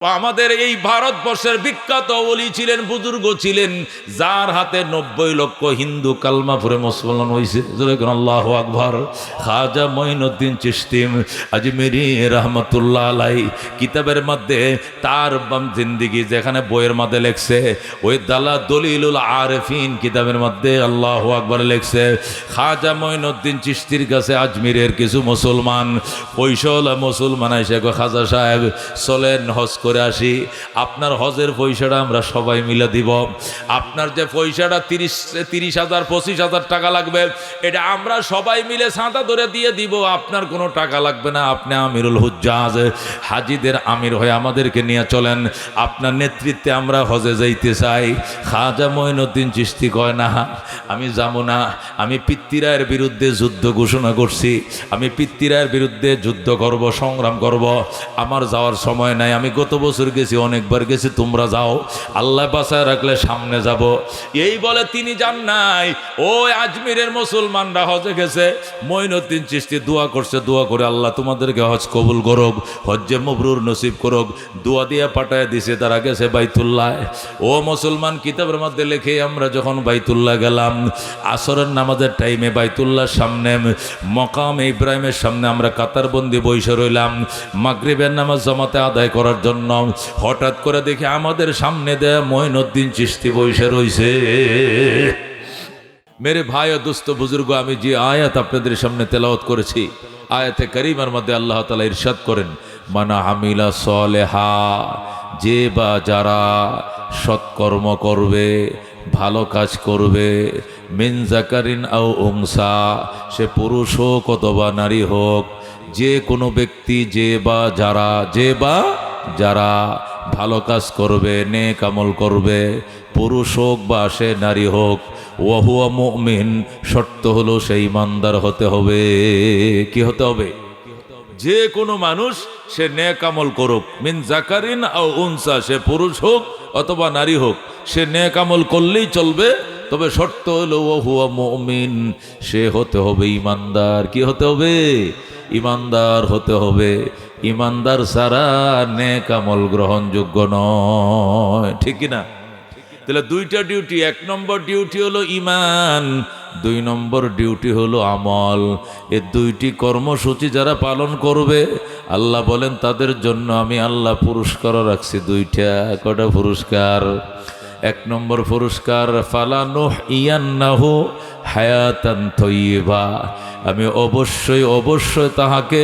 আমাদের এই ভারতবর্ষের বিখ্যাত ওলি ছিলেন, বুজুর্গ ছিলেন, যার হাতে 90 লক্ষ হিন্দু কালমা পড়ে মুসলমান হয়েছে। আল্লাহু আকবার। খাজা মঈনুদ্দিন চিশতি আজমিরি রহমতুল্লাহ আলাইহি কিতাবের মধ্যে তার জিন্দিগি যেখানে বইয়ের মধ্যে লেখছে, ওই দলিলুল আরিফিন কিতাবের মধ্যে আল্লাহু আকবার লেখছে, খাজা মঈনুদ্দিন চিশতির কাছে আজমিরের কিছু মুসলমান পয়সাওয়ালা মুসলমান এসে খাজা সাহেব চলেন হজ করে আসি, আপনার হজের পয়সাটা আমরা সবাই মিলে দিব, আপনার যে পয়সাটা 30,000 25,000 টাকা লাগবে এটা আমরা সবাই মিলে চাঁদা ধরে দিয়ে দিব, আপনার কোনো টাকা লাগবে না, আপনি আমিরুল হুজ্জাজ হাজিদের আমির হয়ে আমাদেরকে নিয়ে চলেন, আপনার নেতৃত্বে আমরা হজে যাইতে চাই। খাজা মঈনুদ্দিন চিশতি কয় না, আমি যাব না, আমি পিতৃরায়ের বিরুদ্ধে যুদ্ধ ঘোষণা করছি, আমি পিতৃরায়ের বিরুদ্ধে যুদ্ধ করব, সংগ্রাম করব, আমার যাওয়ার সময় নাই, আমি গত বছর গেছি, অনেকবার গেছি, তোমরা যাও, আল্লাহ বাঁচায় রাখলে সামনে যাব। এই বলে তিনি যান নাই। ওই আজমিরের মুসলমানরা হজে গেছে, মঈনুদ্দিন চিশতি দোয়া করছে, দোয়া করে আল্লাহ তোমাদেরকে হজ কবুল করুক, হজ্জে মবরুর নসিব করুক, দোয়া দিয়ে পাঠায় দিছে, তারা গেছে বাইতুল্লাহ। ও মুসলমান, কিতাবের মধ্যে লেখে আমরা যখন বাইতুল্লাহ গেলাম, আসরের নামাজের টাইমে বাইতুল্লাহর সামনে মকামে ইব্রাহিমের সামনে আমরা কাতারবন্দি বসে রইলাম মাগরিবের নামাজ জামাতে আদায় করার জন্য। হঠাৎ করে দেখি আমাদের সামনে দেয়া মঈনুদ্দিন চিশতি বসে রইছে। মেরে ভাই ও দোস্ত বুজুর্গ, আমি যে আয়াত আপনাদের সামনে তেলাওয়াত করেছি, আয়াতে কারিমার মধ্যে আল্লাহ তাআলা ইরশাদ করেন, মানা আমিলা সালেহা, যে বা যারা সৎকর্ম করবে, ভালো কাজ করবে, মিন যাকারিন আও উনসা, সে পুরুষ হোক অথবা নারী হোক, যে কোনো ব্যক্তি যে বা যারা ভালো কাজ করবে, নেক আমল করবে, পুরুষ হোক বা সে নারী হোক, ওয়াহুয়া মুমিন, শর্ত হলো সেই ইমানদার হতে হবে। কি হতে হবে? যে কোনো মানুষ সে নেক আমল করুক, মিন যাকারিন আও উনসা, সে পুরুষ হোক অথবা নারী হোক, সে নেক আমল করলেই চলবে, তবে শর্ত হলো ওয়াহুয়া মুমিন, সে হতে হবে ইমানদার। কি হতে হবে? ইমানদার হতে হবে। ইমানদার ছাড়া নেক আমল গ্রহণযোগ্য নয়, ঠিক কিনা? তাহলে দুইটা ডিউটি, 1 নম্বর ডিউটি হলো ইমান, 2 নম্বর ডিউটি হলো আমল। এই দুইটি কর্মসূচি যারা পালন করবে, আল্লাহ বলেন তাদের জন্য আমি আল্লাহ পুরস্কার রাখছি 2টা। কটা পুরস্কার? 1 নম্বর পুরস্কার, ফালানুহইয়ান্নাহু হায়াতান তাইয়্যিবা, আমি অবশ্যই তাহাকে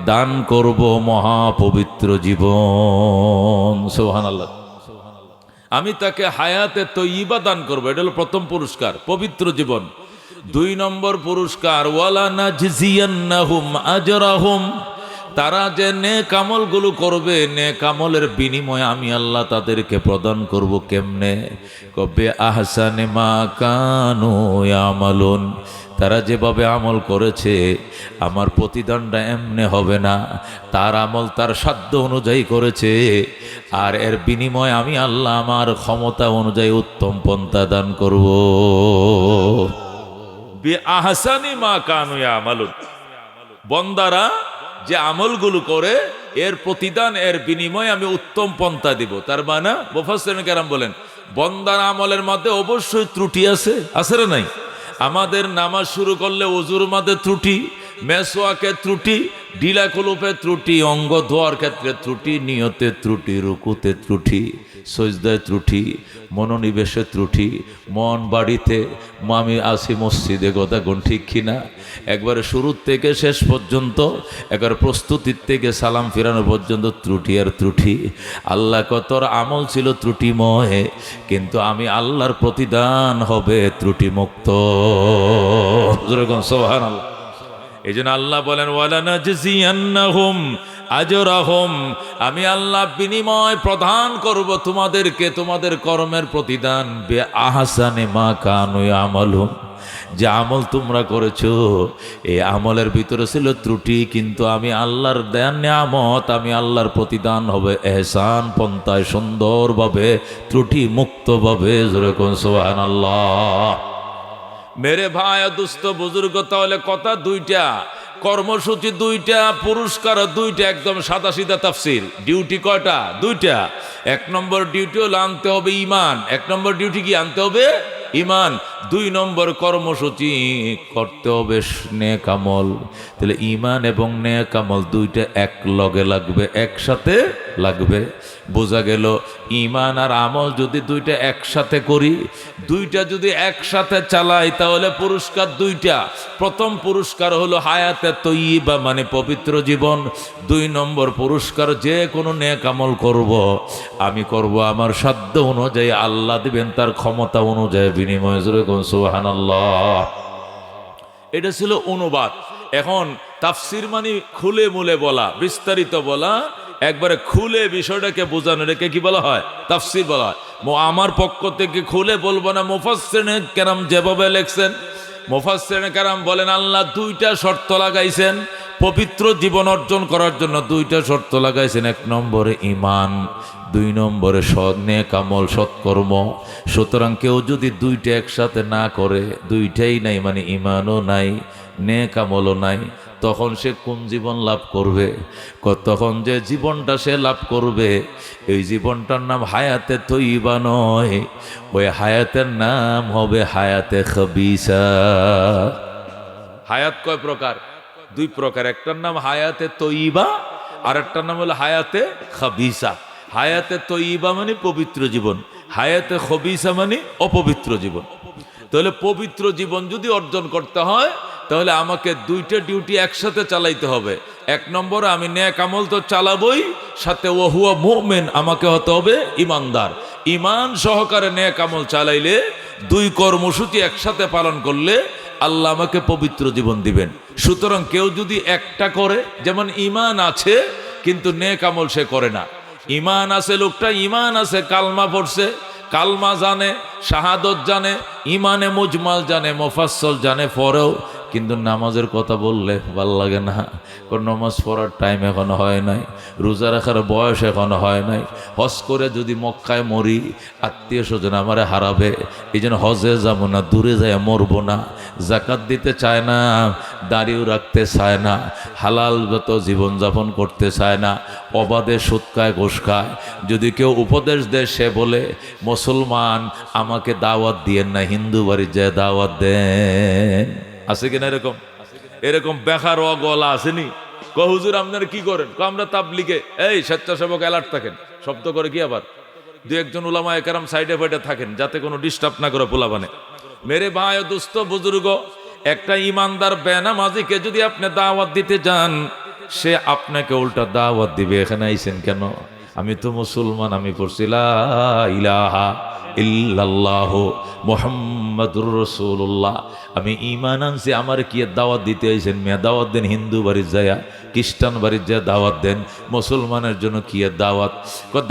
দান করব মহাপবিত্র জীবন। সুবহানাল্লাহ। আমি তাকে হায়াতে তৈয়্যিবা দান করবো, এটা হলো প্রথম পুরস্কার, পবিত্র জীবন। 2 নম্বর পুরস্কার, ওয়ালা নাজজিয়ান্নাহুম আজরাহুম, তারা যে নেক আমলগুলো করবে, নেক আমলের বিনিময়ে আমি আল্লাহ তাদেরকে প্রদান করব। কেমনে? কবে আহসানে মা কানু ইয়ামালুন, তারা যেভাবে আমল করেছে আমার প্রতিদানটা এমনি হবে না, তার আমল তার সাধ্য অনুযায়ী করেছে, আর এর বিনিময়ে আমি আল্লাহ আমার ক্ষমতা অনুযায়ী উত্তম পন্থা দান করব। বিআহসানি মা কানু ইয়ামালুন, বন্দারা যে আমলগুলো করে এর প্রতিদান, এর বিনিময়ে আমি উত্তম পন্থা দিব। তার মানে মুফাসসিরিন কেরাম বলেন, বন্দার আমলের মধ্যে অবশ্যই ত্রুটি আছে, আছে না নাই? আমাদের নামাজ শুরু করলে ওযুর মধ্যে ত্রুটি, মেসওয়াকে ত্রুটি, ডিলা কুলুপে ত্রুটি, অঙ্গ ধোয়ার ক্ষেত্রে ত্রুটি, নিয়তে ত্রুটি, রুকুতে ত্রুটি, সজদায় ত্রুটি, মনোনিবেশে ত্রুটি, মন বাড়িতে, আমি আসি মসজিদে, কথা কোন ঠিক কিনা? একবারে শুরুর থেকে শেষ পর্যন্ত, একবার প্রস্তুতির থেকে সালাম ফিরানো পর্যন্ত ত্রুটি আর ত্রুটি। আল্লাহ কতর আমল ছিল ত্রুটিময়, কিন্তু আমি আল্লাহর প্রতিদান হবে ত্রুটিমুক্ত। সুবহানাল্লাহ। এই জন্য আল্লাহ বলেন, ওয়ালা নাজজিয়ান্নাহুম আজরাহুম, আমি আল্লাহ বিনিময় প্রদান করব তোমাদেরকে তোমাদের কর্মের প্রতিদান, বিআহসানি মা কানু ইয়ামালুন, যে আমল তোমরা করেছো এই আমলের ভিতরে ছিল ত্রুটি, কিন্তু আমি আল্লাহর দেন নিয়ামত, আমি আল্লাহর প্রতিদান হবে এহসান পন্থায়, সুন্দরভাবে, ত্রুটি মুক্তভাবে। জোরে কোন সুবহানাল্লাহ। মেরে ভাই দুস্থ বুজুর্গ, তাহলে কথা 2টা, কর্মসূচি দুইটা, পুরস্কার দুইটা, একদম সাদাসিধা তাফসির। ডিউটি কয়টা? দুইটা। এক নম্বর ডিউটি হলো আনতে হবে ইমান। এক নম্বর ডিউটি কি? আনতে হবে ইমান। দুই নম্বর কর্মসূচি করতে হবে নেক আমল। তাহলে ইমান এবং নেক আমল দুইটা এক লগে লাগবে, একসাথে লাগবে। বোঝা গেল ইমান আর আমল যদি দুইটা একসাথে করি, দুইটা যদি একসাথে চালাই, তাহলে পুরস্কার দুইটা। প্রথম পুরস্কার হলো হায়াতে তৈয়্যিবা, মানে পবিত্র জীবন। দুই নম্বর পুরস্কার, যে কোনো নেক আমল করব, আমি করব আমার সাধ্য অনুযায়ী, আল্লাহ দিবেন তার ক্ষমতা অনুযায়ী বিনিময়। সুবহানাল্লাহ। এটা ছিল অনুবাদ। এখন তাফসির মানে খুলে মুলে বলা, বিস্তারিত বলা, একবারে খুলে বিষয়টাকে বোঝানো, এটাকে কি বলা হয়? তাফসির বলা হয়। আমার পক্ষ থেকে খুলে বলবো না, মুফাসসিরিনে কেরাম যেভাবে লেখছেন, মুফাসসিরিনে কেরাম বলেন আল্লাহ দুইটা শর্ত লাগাইছেন পবিত্র জীবন অর্জন করার জন্য। দুইটা শর্ত লাগাইছেন, এক নম্বরে ইমান, দুই নম্বরে সৎ নেক আমল, সৎকর্ম। সুতরাং কেউ যদি দুইটা একসাথে না করে, দুইটাই নাই, মানে ইমানও নাই, নেক আমলও নাই, তখন সে কোন জীবন লাভ করবে? তখন যে জীবনটা সে লাভ করবে, এই জীবনটার নাম হায়াতে তৈয়্যিবা নয়, ওই হায়াতের নাম হবে হায়াতে খবিসা। হায়াত কয় প্রকার? দুই প্রকার। একটার নাম হায়াতে তৈয়্যিবা, আর একটার নাম হলো হায়াতে খবিসা। হায়াতে তৈয়্যিবা মানে পবিত্র জীবন, হায়াতে খবিসা মানে অপবিত্র জীবন। তাহলে পবিত্র জীবন যদি অর্জন করতে হয়, তাহলে আমাকে দুইটা ডিউটি একসাথে চালাইতে হবে। এক নম্বরে আমি নেক আমল তো চালাবই, সাথে ওহুয়া মুমিন, আমাকে হতে হবে ইমানদার। ইমান সহকারে নেক আমল চালাইলে, দুই কর্মসূচি একসাথে পালন করলে আল্লাহ আমাকে পবিত্র জীবন দিবেন। সুতরাং কেউ যদি একটা করে, যেমন ইমান আছে কিন্তু নেক আমল সে করে না। ইমান আছে লোকটা, ইমান আছে, কালমা পড়ছে, কালমা জানে, শাহাদত জানে, ইমানে মুজমাল জানে, মুফাসসল জানে, পরেও কিন্তু নামাজের কথা বললে ভাল লাগে না। কোন নামাজ পড়ার টাইম এখনো হয় নাই, রোজা রাখার বয়স এখনো হয় নাই। হজ করে যদি মক্কায় মরি, আত্মীয় স্বজন আমারে হারাবে, এই জন্য হজে যাবো না, দূরে যায় মরবো না। জাকাত দিতে চায় না, দাড়িও রাখতে চায় না, হালাল যত জীবনযাপন করতে চায় না, অবাধে সুদ খায়, ঘুষ খায়। যদি কেউ উপদেশ দেয়, সে বলে মুসলমান আমাকে দাওয়াত দিয়েন না, হিন্দু বাড়ি যায় দাওয়াত দেন। আছে কিনা এরকম? এরকম বেকার গলা আসেনি? হুজুর আপনারা কি করেন? আমরা তাবলিগে, এই স্বেচ্ছাসেবক অ্যালার্ট থাকেন, শব্দ করে কি আবার দু একজন উলামায়ে কেরাম সাইডে ফাইডে থাকেন, যাতে কোনো ডিস্টার্ব না করে পোলাপানে। মেরে ভাই ও দোস্ত বুজুর্গ, একটা ইমানদার বেনামাজিকে যদি আপনি দাওয়াত দিতে যান, সে আপনাকে উল্টা দাওয়াত দিবে, এখানে আইছেন কেন? আমি তো মুসলমান, আমি পড়ছি লা ইলাহা ইল্লাল্লাহ মুহাম্মাদুর রাসূলুল্লাহ, আমি ঈমান আনছি, আমার কি দাওয়াত দিতে আইছেন? মিয়া দাওয়াত দেন হিন্দু বাড়ির যায়া, খ্রিস্টান বাড়ির যায় দাওয়াত দেন, মুসলমানের জন্য কি দাওয়াত?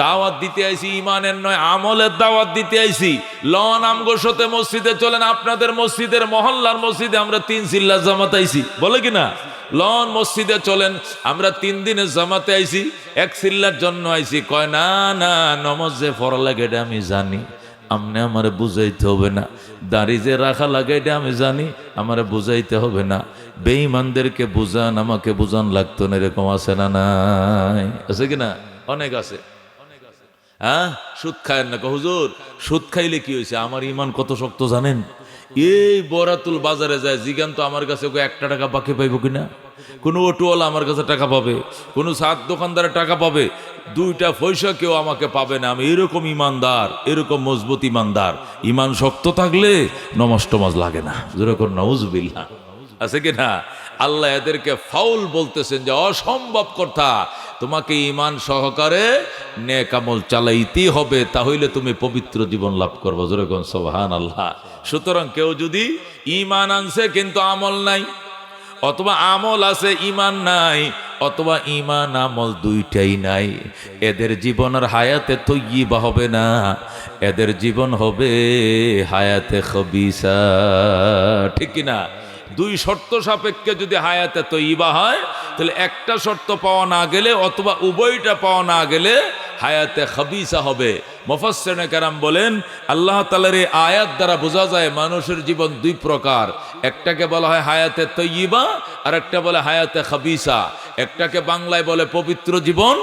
দাওয়াত দিতে আইছি ঈমানের নয়, আমলের দাওয়াত দিতে আইছি। লন আমগোর সাথে মসজিদে চলেন, আপনাদের মসজিদের মহল্লার মসজিদে আমরা 3 চিল্লা জামাত আইছি, বলে কিনা? লন মসজিদে চলেন, আমরা 3 দিনের জামাতে আইছি, 1 চিল্লার জন্য আইছি। কয় না না, নমাজ যে পড়া লাগে এটা আমি জানি, আমনে আমারে বুঝাইতে হবে না। দাড়ি যে রাখা লাগে এটা আমি জানি, আমারে বুঝাইতে হবে না। বেঈমানদেরকে বুঝান, আমাকে বুঝান লাগতো না, এরকম আছে না? নাই? আছে কিনা? অনেক আছে। হ্যাঁ, সুদ খায়েন না? হুজুর সুদ খাইলে কি হয়েছে? আমার ইমান কত শক্ত জানেন? এই বরাতুল বাজারে যায় জিগান তো আমার কাছে 1 টাকা বাকি পাইব কিনা? কোনো অটোওয়ালা আমার কাছে টাকা পাবে, কোনো সাত দোকানদারে টাকা পাবে, 2টা পয়সা কেউ আমাকে পাবে না। আমি এরকম ইমানদার, এরকম মজবুত ইমানদার। ইমান শক্ত থাকলে নমাজ টমাজ লাগে না। যেরকম নাউজুবিল্লাহ, আছে কি না? আল্লাহ এদেরকে ফাউল বলতেছেন যে অসম্ভব কথা, তোমাকে ইমান সহকারে নেক আমল চালাইতেই হবে, তাহলে তুমি পবিত্র জীবন লাভ করবো। যেরকম সুবহানাল্লাহ। সুতরাং কেউ যদি ইমান আনছে কিন্তু আমল নাই, অথবা আমল আছে ইমান নাই, অথবা ইমান আমল দুইটাই নাই, এদের জীবন আর হায়াতে তৈয়্যিবা হবে না, এদের জীবন হবে হায়াতে খবিসা। ঠিক কিনা? দুই শর্ত সাপেক্ষে যদি হায়াতে তৈয়বা হয়, তাহলে একটা শর্ত পাওয়া না গেলে অথবা উভয়টা পাওয়া না গেলে হায়াতে খাবিসা হবে। মুফাসসিরিনে কেরাম বলেন, আল্লাহ তাআলার এই আয়াত দ্বারা বোঝা যায় মানুষের জীবন দুই প্রকার। একটাকে বলা হয় হায়াতে তৈয়বা, আর একটা বলে হায়াতে খাবিসা। একটাকে বাংলায় বলে পবিত্র জীবন,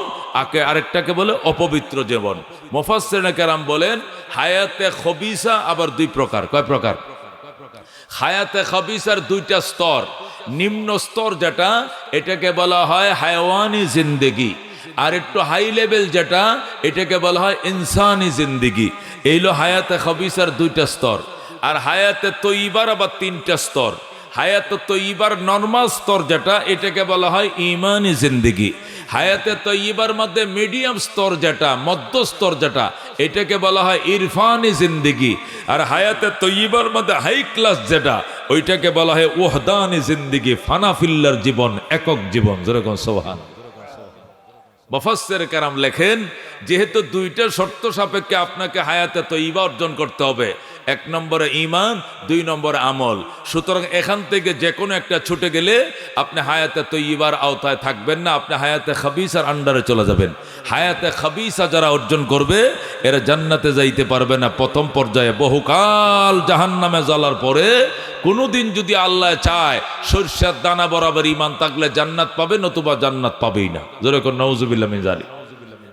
আরেকটাকে বলে অপবিত্র জীবন। মুফাসসিরিনে কেরাম বলেন হায়াতে খাবিসা আবার দুই প্রকার। কয় প্রকার? হায়াতে খাবিসার দুইটা স্তর। নিম্ন স্তর যেটা, এটাকে বলা হয় হায়াওয়ানি জিন্দেগি, আর একটু হাই লেভেল যেটা, এটাকে বলা হয় ইনসানি জিন্দেগি। এইলো হায়াতে খাবিসার দুইটা স্তর। আর হায়াতে তৈয়বার আবার তিনটা স্তর। হায়াতে তৈয়বার নরমাল স্তর যেটা, এটাকে বলা হয় ঈমানি জিন্দেগি। হায়াতে তৈয়বার মধ্যে মিডিয়াম স্তর যেটা, মধ্য স্তর যেটা, এটাকে বলা হয় ইরফানি জিন্দেগি। আর হায়াতে তৈয়বার মধ্যে হাই ক্লাস যেটা, ওইটাকে বলা হয় ওহদানি জিন্দেগি, ফানাফিল্লার জীবন, একক জীবন। যেরকম সুবহান। মুফাসসির কেরাম লেখেন, যেহেতু দুইটা শর্ত সাপেক্ষে আপনাকে হায়াতে তৈয়বা অর্জন করতে হবে, এক নম্বরে ঈমান, দুই নম্বরে আমল। সুতরাং এখান থেকে যে কোনো একটা ছুটে গেলে আপনি হায়াতে তৈয়বার আওতায় থাকবেন না, আপনি হায়াতে খাবিসার আন্ডারে চলে যাবেন। হায়াতে খাবিসা যারা অর্জন করবে এরা জান্নাতে যাইতে পারবে না প্রথম পর্যায়ে। বহুকাল জাহান্নামে জ্বলার পরে কোনোদিন যদি আল্লাহ চায় সরষের দানা বরাবর ঈমান থাকলে জান্নাত পাবে, নতুবা জান্নাত পাবেই না। যেরকম নাউজুবিল্লাহ মিন যালিক।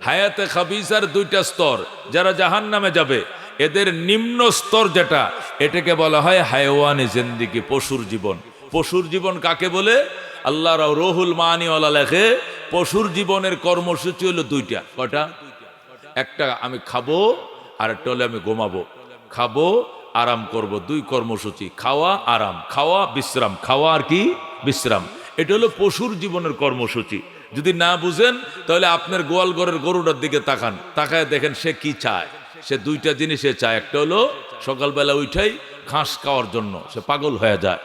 হায়াতে খাবিসার দুইটা স্তর। যারা জাহান্নামে যাবে এদের নিম্ন স্তর যেটা, এটাকে বলা হয় হায়াওয়ানি জিন্দেগি, পশুর জীবন। পশুর জীবন কাকে বলে? আল্লাহ রুহুল মানিওয়ালা লেখে, পশুর জীবনের কর্মসূচি হলো দুইটা। কয়টা? একটা আমি খাবো, আর একটা হলে আমি ঘুমাবো। খাবো, আরাম করব, দুই কর্মসূচি। খাওয়া, আরাম, খাওয়া, বিশ্রাম, খাওয়া আর কি বিশ্রাম। এটা হলো পশুর জীবনের কর্মসূচি। যদি না বুঝেন তাহলে আপনার গোয়াল ঘরের গরুটার দিকে তাকান, তাকায় দেখেন সে কি চায়। সে দুইটা জিনিসে চায়। একটা হলো সকালবেলা উঠাই ঘাস খাওয়ার জন্য সে পাগল হয়ে যায়।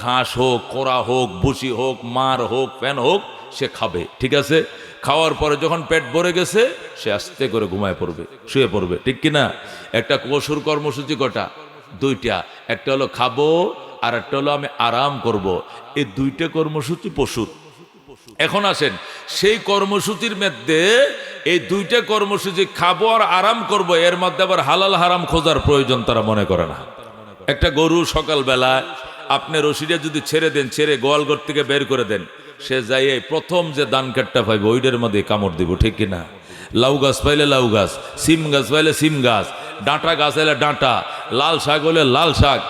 ঘাস হোক, কোড়া হোক, ভুসি হোক, মার হোক, ফ্যান হোক, সে খাবে। ঠিক আছে? খাওয়ার পরে যখন পেট ভরে গেছে সে আস্তে করে ঘুমায় পড়বে, শুয়ে পড়বে। ঠিক কিনা? একটা পশুর কর্মসূচি কটা? দুইটা। একটা হলো খাবো, আর একটা হলো আমি আরাম করব। এই দুইটা কর্মসূচি পশুর। এখন আসেন সেই কর্মসূচির মধ্যে, এই দুইটা কর্মসূচি খাবো আর আরাম করব, এর মধ্যে আবার হালাল হারাম খোঁজার প্রয়োজন তারা মনে করে না। একটা গরু সকালবেলা আপনি রশিটা যদি ছেড়ে দেন, ছেড়ে গোয়ালঘর থেকে বের করে দেন, সে যাই প্রথম যে ধান কাঠটা পাইবে ওইটার মধ্যে কামড় দিব। ঠিক কিনা? লাউ গাছ পাইলে লাউ গাছ, সিম গাছ পাইলে সিম গাছ, ডাঁটা গাছ হলে ডাঁটা, লাল শাক হলে লাল শাক,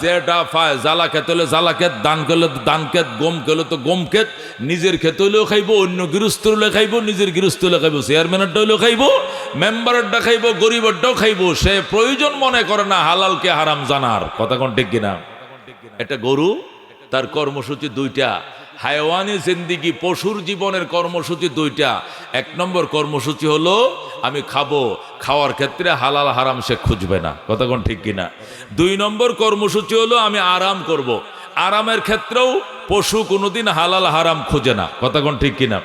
যেটা পায়, জ্বালা খেতে হলে জ্বালা খেত, দান করলে দান খেত, গম খেলে তো গম খেত। নিজের খেতে হলেও খাইবো, অন্য গৃহস্থ হলে খাইবো, নিজের গৃহস্থ হলে খাইবো, চেয়ারম্যানেরটা হলেও খাইবো, মেম্বারেরটা খাইবো, গরিবেরটাও খাইবো। সে প্রয়োজন মনে করে না হালালকে হারাম জানার। কথা কোন ঠিক কিনা? একটা গরু, তার কর্মসূচি দুইটা। হায়াওয়ানি জিন্দেগি, পশুর জীবনের কর্মসূচি দুইটা। এক নম্বর কর্মসূচি হলো আমি খাবো, খাওয়ার ক্ষেত্রে হালাল হারাম সে খুঁজবে না। কথা কোন ঠিক কিনা? দুই নম্বর কর্মসূচি হলো আমি আরাম করব। আরামের ক্ষেত্রেও পশু কোনোদিন হালাল হারাম খুঁজে না। কথা কোন ঠিক কিনা?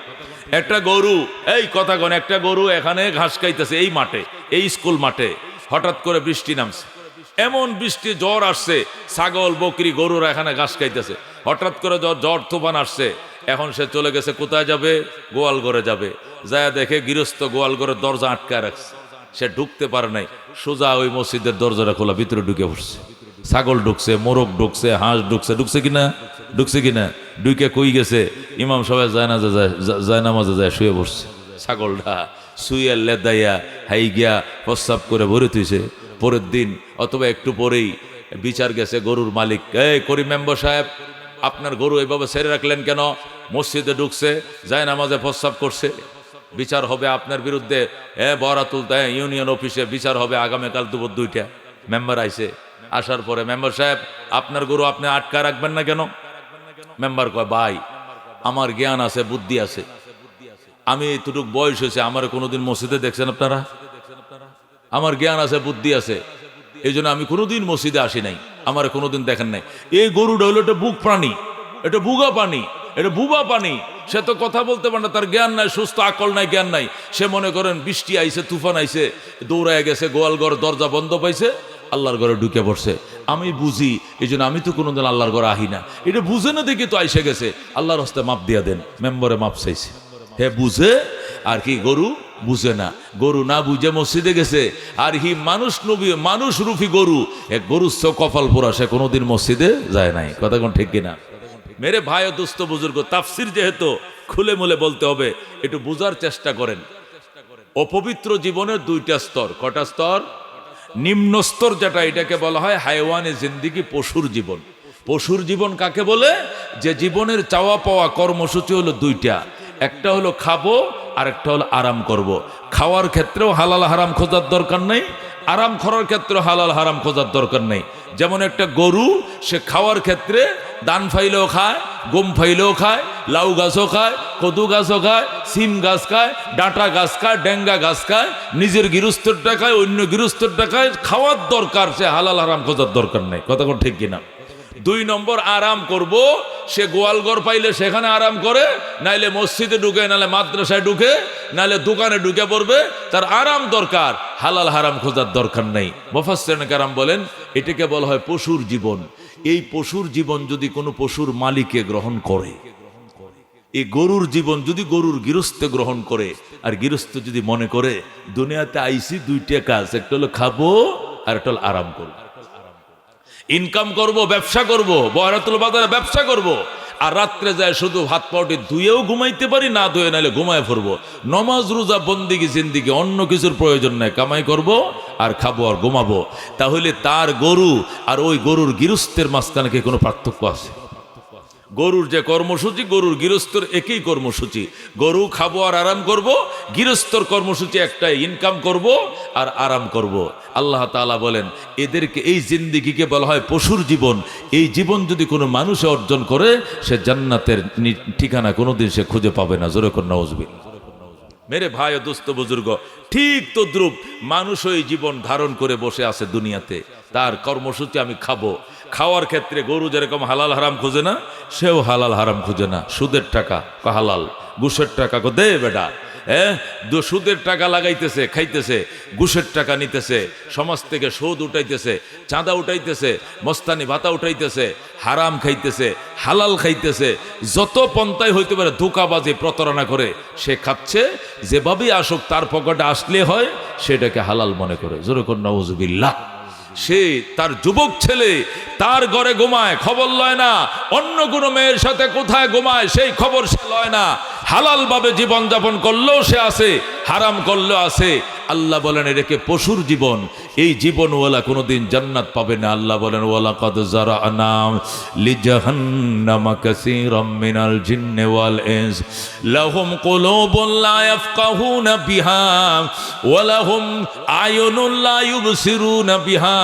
একটা গরু, এই কথা কোন, একটা গরু এখানে ঘাস খাইতেছে এই মাঠে, এই স্কুল মাঠে। হঠাৎ করে বৃষ্টি নামছে, এমন বৃষ্টি, জ্বর আসছে, ছাগল বকরি গরুরা এখানে ঘাস খাইতেছে। হঠাৎ করে জ্বর তুফান আসছে। এখন সে চলে গেছে, কোথায় যাবে? গোয়াল ঘরে যাবে। যায় দেখে গৃহস্থ গোয়াল ঘরের দরজা আটকায় রাখছে, সে ঢুকতে পারে নাই। সোজা ওই মসজিদের দরজাটা খোলা, ভিতরে ঢুকে পড়ছে। ছাগল ঢুকছে, মোরগ ঢুকছে, হাঁস ঢুকছে। ঢুকছে কিনা? ঢুকছে কিনা? ঢুকে কই গেছে? ইমাম সবাই জায়নামাজে যায় শুয়ে পড়ছে। ছাগলটা শুয়ে লেদাইয়া হাই গিয়া প্রস্রাব করে ভরে তুইছে। পরের দিন অথবা একটু পরেই বিচার গেছে গরুর মালিক, এই করিম মেম্বার সাহেব, আপনার গরু এইভাবে ছেড়ে রাখলেন কেন? মসজিদে ঢুকছে, জায়নামাজে প্রস্রাব করছে, বিচার হবে আপনার বিরুদ্ধে। বরাতুল ইউনিয়ন অফিসে বিচার হবে আগামীকাল দুপুর 2টা। মেম্বার আইছে, আসার পরে মেম্বার সাহেব, আপনার গরু আপনি আটকা রাখবেন না কেন? মেম্বার কয়, ভাই আমার জ্ঞান আছে, বুদ্ধি আছে, আমি এতটুক বয়স হয়েছে, আমার কোনোদিন মসজিদে দেখছেন আপনারা? আমার জ্ঞান আছে, বুদ্ধি আছে, এই জন্য আমি কোনোদিন মসজিদে আসি নাই, আমার কোনোদিন দেখেন নাই। এই গরুটা হলো একটা বুক প্রাণী, এটা বুগা পানি, এটা বুবা পানি। সে তো কথা বলতে পারে না, তার জ্ঞান নাই, সুস্থ আকল নাই, জ্ঞান নাই। সে মনে করেন বৃষ্টি আইছে, তুফান আইছে, দৌড়ায় গেছে, গোয়ালঘর দরজা বন্ধ পাইছে, আল্লাহর ঘরে ঢুকে পড়ছে। আমি বুঝি, এই জন্য আমি তো কোনোদিন আল্লাহর ঘরে আহি না। এটা বুঝে না দেখি তো আইসে গেছে, আল্লাহর হস্তে মাপ দিয়া দেন, মেম্বরে মাপ চাইছে। হে বুঝে আর কি, গরু বুঝে না। গরু না বুঝে মসজিদে গেছে, আর হি মানুষ নবী, মানুষ রূপী গরু, এক গরুর চোখ কপাল পোড়া, সে কোনোদিন মসজিদে যায় নাই। কথা কোন ঠিক কিনা? মেরে ভাই ও দুস্থ বুজুর্গ, তাফসির যেহেতু খুলে মুলে বলতে হবে, একটু বোঝার চেষ্টা করেন। অপবিত্র জীবনের দুইটা স্তর। কটা স্তর? নিম্ন স্তর যেটা, এটাকে বলা হয় হায়ওয়ানে জিন্দিগি, পশুর জীবন। পশুর জীবন কাকে বলে? যে জীবনের চাওয়া পাওয়া কর্মসূচি হলো দুইটা, একটা হলো খাবো আর একটা হলো আরাম করব। খাওয়ার ক্ষেত্রেও হালাল হারাম খোঁজার দরকার নেই, আরাম করার ক্ষেত্রেও হালাল হারাম খোঁজার দরকার নেই। যেমন একটা গরু, সে খাওয়ার ক্ষেত্রে দান ফাইলেও খায়, গম ফাইলেও খায়, লাউ গাছও খায়, কদু গাছও খায়, সিম গাছ খায়, ডাঁটা গাছ খায়, ডেঙ্গা গাছ খায়, নিজের গৃহস্থের টাকায় অন্য গৃহস্থের টাকায় খাওয়ার দরকার, সে হালাল হারাম খোঁজার দরকার নেই। কথা কোন ঠিক কিনা? 2 নম্বর, আরাম করব, সে গোয়ালঘর পাইলে সেখানে আরাম করে, নাইলে মসজিদে ঢুকে, নাইলে মাদ্রাসায় ঢুকে, নাইলে দোকানে ঢুকে পড়বে, তার আরাম দরকার, হালাল হারাম খোঁজার দরকার নেই। মুফাসসিরিন কেরাম বলেন এটাকে বলা হয় পশুর জীবন। এই পশুর জীবন যদি কোনো পশুর মালিকে গ্রহণ করে, এই গরুর জীবন যদি গরুর গৃহস্থ গ্রহণ করে, আর গৃহস্থ যদি মনে করে দুনিয়াতে আইসি দুইটা কাজ, একটা হলো খাবো আর একটা হলো আরাম করবো, ইনকাম করব, ব্যবসা করব, বহরাতুল বাজারে ব্যবসা করব, আর রাত্রে যায় শুধু হাত পাউটি ধুয়েও ঘুমাইতে পারি, না ধুয়ে নাইলে ঘুমায় পড়বো, নমাজ রোজা বন্দিগি জিন্দিগি, অন্য কিছুর প্রয়োজন নাই, কামাই করব আর খাবো আর ঘুমাবো, তাহলে তার গরু আর ওই গরুর গৃহস্থের মাঝখানে কি কোনো পার্থক্য আছে? গরুর যে কর্মসূচি, গরুর গৃহস্থর একই কর্মসূচি। গরু খাবো আর আরাম করব, গৃহস্থর কর্মসূচি একটাই, ইনকাম করব আর আরাম করব। আল্লাহ তাআলা বলেন এদেরকে, এই জিন্দিগিকে বলা হয় পশুর জীবন। এই জীবন যদি কোনো মানুষে অর্জন করে, সে জান্নাতের ঠিকানা কোনোদিন সে খুঁজে পাবে না। জোরে কর নাউজুবিল্লাহ। মেরে ভাই ও দোস্ত বুজুর্গ, ঠিক তদ্রূপ মানুষ ওই জীবন ধারণ করে বসে আছে দুনিয়াতে। তার কর্মসূচি আমি খাবো। খাওয়ার ক্ষেত্রে গরু যেরকম হালাল হারাম খুঁজে না, সেও হালাল হারাম খুঁজে না। সুদের টাকা হালাল, ঘুষের টাকা দে বেটা, সুদের টাকা লাগাইতেছে, খাইতেছে, ঘুষের টাকা নিতেছে, সমাজ থেকে সুদ উঠাইতেছে, চাঁদা উঠাইতেছে, মস্তানি ভাতা উঠাইতেছে, হারাম খাইতেছে, হালাল খাইতেছে, যত পন্থায় হইতে পারে ধোঁকাবাজি প্রতারণা করে সে খাচ্ছে। যেভাবেই আসুক, তার পকেটে আসলে হয়, সেটাকে হালাল মনে করে। জোরে কর নাউজুবিল্লাহ। সে তার যুবক ছেলে তার ঘরে ঘুমায়, খবর লয় না, অন্য কোনো মেয়ের সাথে কোথায় ঘুমায় সেই খবর সে লয় না। হালাল ভাবে জীবন যাপন করলেও সে আছে, হারাম করলেও আছে। আল্লাহ বলেন এটাকে পশুর জীবন। এই জীবন ওয়ালা কোনোদিন জান্নাত পাবে না। আল্লাহ বলেন ওয়ালাকাদ যারানা লিজাহান্নামা কাসীরাম মিনাল জিন্নি ওয়াল ইনস লাহুম কুলুবুন লা ইয়াফকাহুনা বিহা ওয়া লাহুম আয়ুনুন লা ইউবসিরুনা বিহা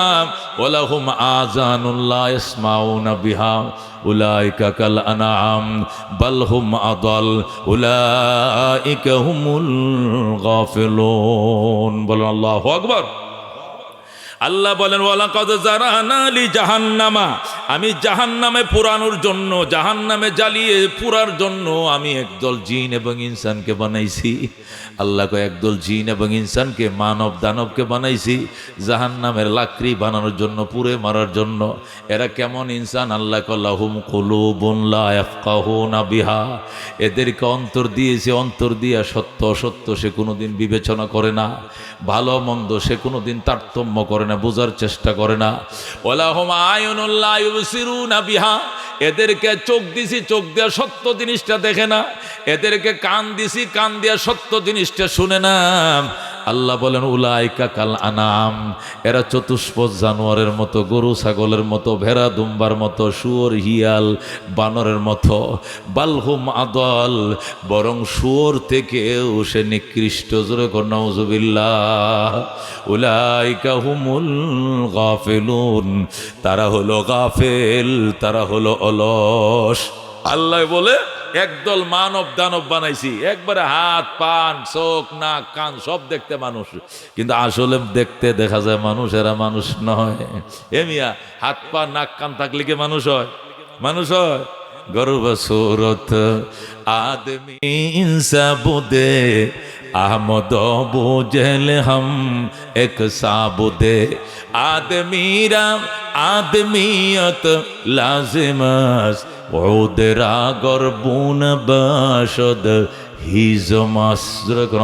ওয়া লাহুম আযানুন লা ইয়াসমাউনা বিহা উলাইকা কাল আনআম বাল হুম আদাল উলাইকা হুমুল গাফিলুন। বলেন আল্লাহু আকবার। আল্লাহ বলেন ওয়ালাকাদ যারানা লি জাহান্নামা, আমি জাহান্নামে পুরানোর জন্য, জাহান্নামে জ্বালিয়ে পুরার জন্য আমি একদল জিন এবং ইনসানকে বানাইছি। আল্লাহ কয় একদল জিন এবং ইনসানকে, মানব দানবকে বানাইছি জাহান্নামের লাকড়ি বানানোর জন্য, পুড়ে মারার জন্য। এরা কেমন ইনসান? আল্লাহ কয় লাহুম কুলুবুন লা ইয়াফকাহুনা বিহা, এদেরকে অন্তর দিয়েছে, অন্তর দিয়া সত্য অসত্য সে কোনোদিন বিবেচনা করে না, ভালো মন্দ সে কোনোদিন তারতম্য করে না, বোঝার চেষ্টা করে না। ওয়ালাহুম আয়ুনুন লা ইউবসিরুনা বিহা, এদেরকে চোখ দিছি, চোখ দিয়া সত্য জিনিসটা দেখে না। এদেরকে কান দিছি, কান দিয়া সত্য জিনিসটা শুনে না। আল্লাহ বলেন উলাইকা কাল আনাম, এরা চতুষ্পদ জানোয়ারের মতো, গরু ছাগলের মতো, ভেড়া দুম্বার মতো, শুয়োর হিয়াল বানরের মতো। বালহুম আদল, বরং শুয়োর থেকেও সে নিকৃষ্ট। জোরে কর নাউজুবিল্লাহ। উলাইকা হুমুল গাফিলুন, তারা হলো গাফেল, তারা হলো অলস। আল্লাহ বলে একদল মানব দানব বানাইছি, একবারে হাত পান চোখ নাক কান সব দেখতে মানুষ, কিন্তু আসলে দেখতে দেখা যায় মানুষ, এরা মানুষ নয়। এ মিয়া, হাত পা নাক কান থাকলে কি মানুষ হয়? মানুষ হয়? গর্ব সুরত আদমি ইনসা বুদে अहमद अबू जहल हम एक साबुदे आदमीरा आदमियत लाजिमस ओदरा गरबुन बाशद हिजमास।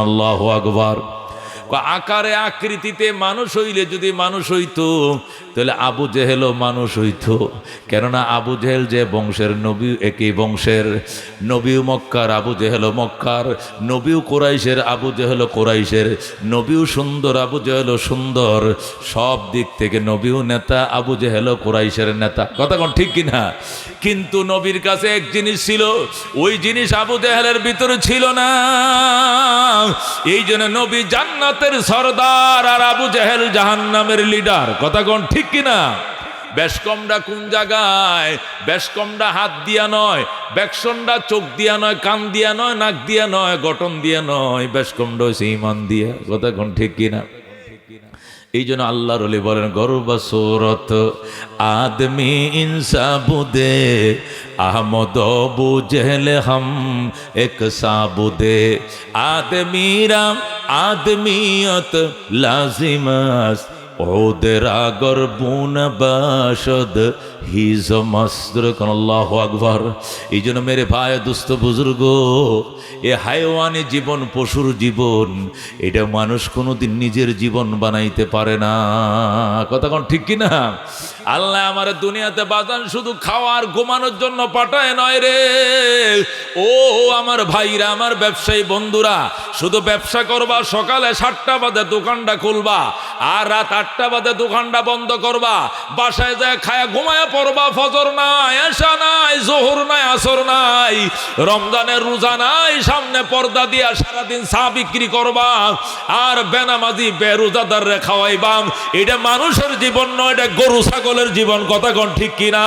আল্লাহু আকবার। আকারে আকৃতিতে মানুষ হইলে যদি মানুষ হইতো তাহলে আবু জেহেলও মানুষ হইতো। কেননা আবু জেহেল যে বংশের, নবী একই বংশের, নবীও মক্কার, আবু জেহেলও মক্কার, নবীও কোরাইশের, আবু জেহেলও কোরাইশের, নবীও সুন্দর, আবু জেহেলও সুন্দর, সব দিক থেকে নবীও নেতা, আবু জেহেলও কোরাইশের নেতা। কথা কোন ঠিক কিনা? কিন্তু নবীর কাছে এক জিনিস ছিল, ওই জিনিস আবু জেহেলের ভিতরে ছিল না। এই জন্য নবী জান্নাতের সরদার আর আবু জেহেল জাহান্নামের লিডার। কথা কোন ঠিক কিনা? বেশকমটা কোন জায়গায়? বেশকমটা হাত দিয়া নয়, বেকসনটা চোখ দিয়া নয়, কান দিয়া নয়, নাক দিয়া নয়, গঠন দিয়া নয়, বেশকমটা হয়েছে ইমান দিয়া। কথা কোন ঠিক কিনা? এই জন্য আল্লাহর ওলি বলেন গর্বা সুরত আদমি ইনসাবুদে আহমদ আবু জেহেল হাম এক সাবুদে আদমিরা আদমিয়ত লাজিমাস ওদেরা গরবুন বাসদ হিজমাস্ত্র। আল্লাহু আকবার। এই জন্য মেরে ভাই দুস্থ বুজুর্গ, এ হায়ওয়ানি জীবন, পশুর জীবন, এটা মানুষ কোনোদিন নিজের জীবন বানাইতে পারে না। কথা কোন ঠিক কিনা? আল্লাহ আমার দুনিয়াতে বাজান শুধু খাওয়ার ঘুমানোর জন্য পাঠায় নয় রে। ও আমার ভাইরা, আমার ব্যবসায়ী বন্ধুরা, শুধু ব্যবসা করবা, সকালে 7টা বাজে দোকানটা খুলবা আর রাত 8টা বাজে দোকানটা বন্ধ করবা, বাসায় যায় খায়া ঘুমায়া পড়বা, ফজর নাই, এশা নাই, জোহর নাই, আসর নাই, রমজানের রোজা নাই, সামনে পর্দা দিয়া সারাদিন চা বিক্রি করবা আর বেনামাজি বেরোজাদার রে খাওয়াইবা। এটা মানুষের জীবন নয়, এটা গরু ছাগলের জীবন। কথা কোন ঠিক কিনা?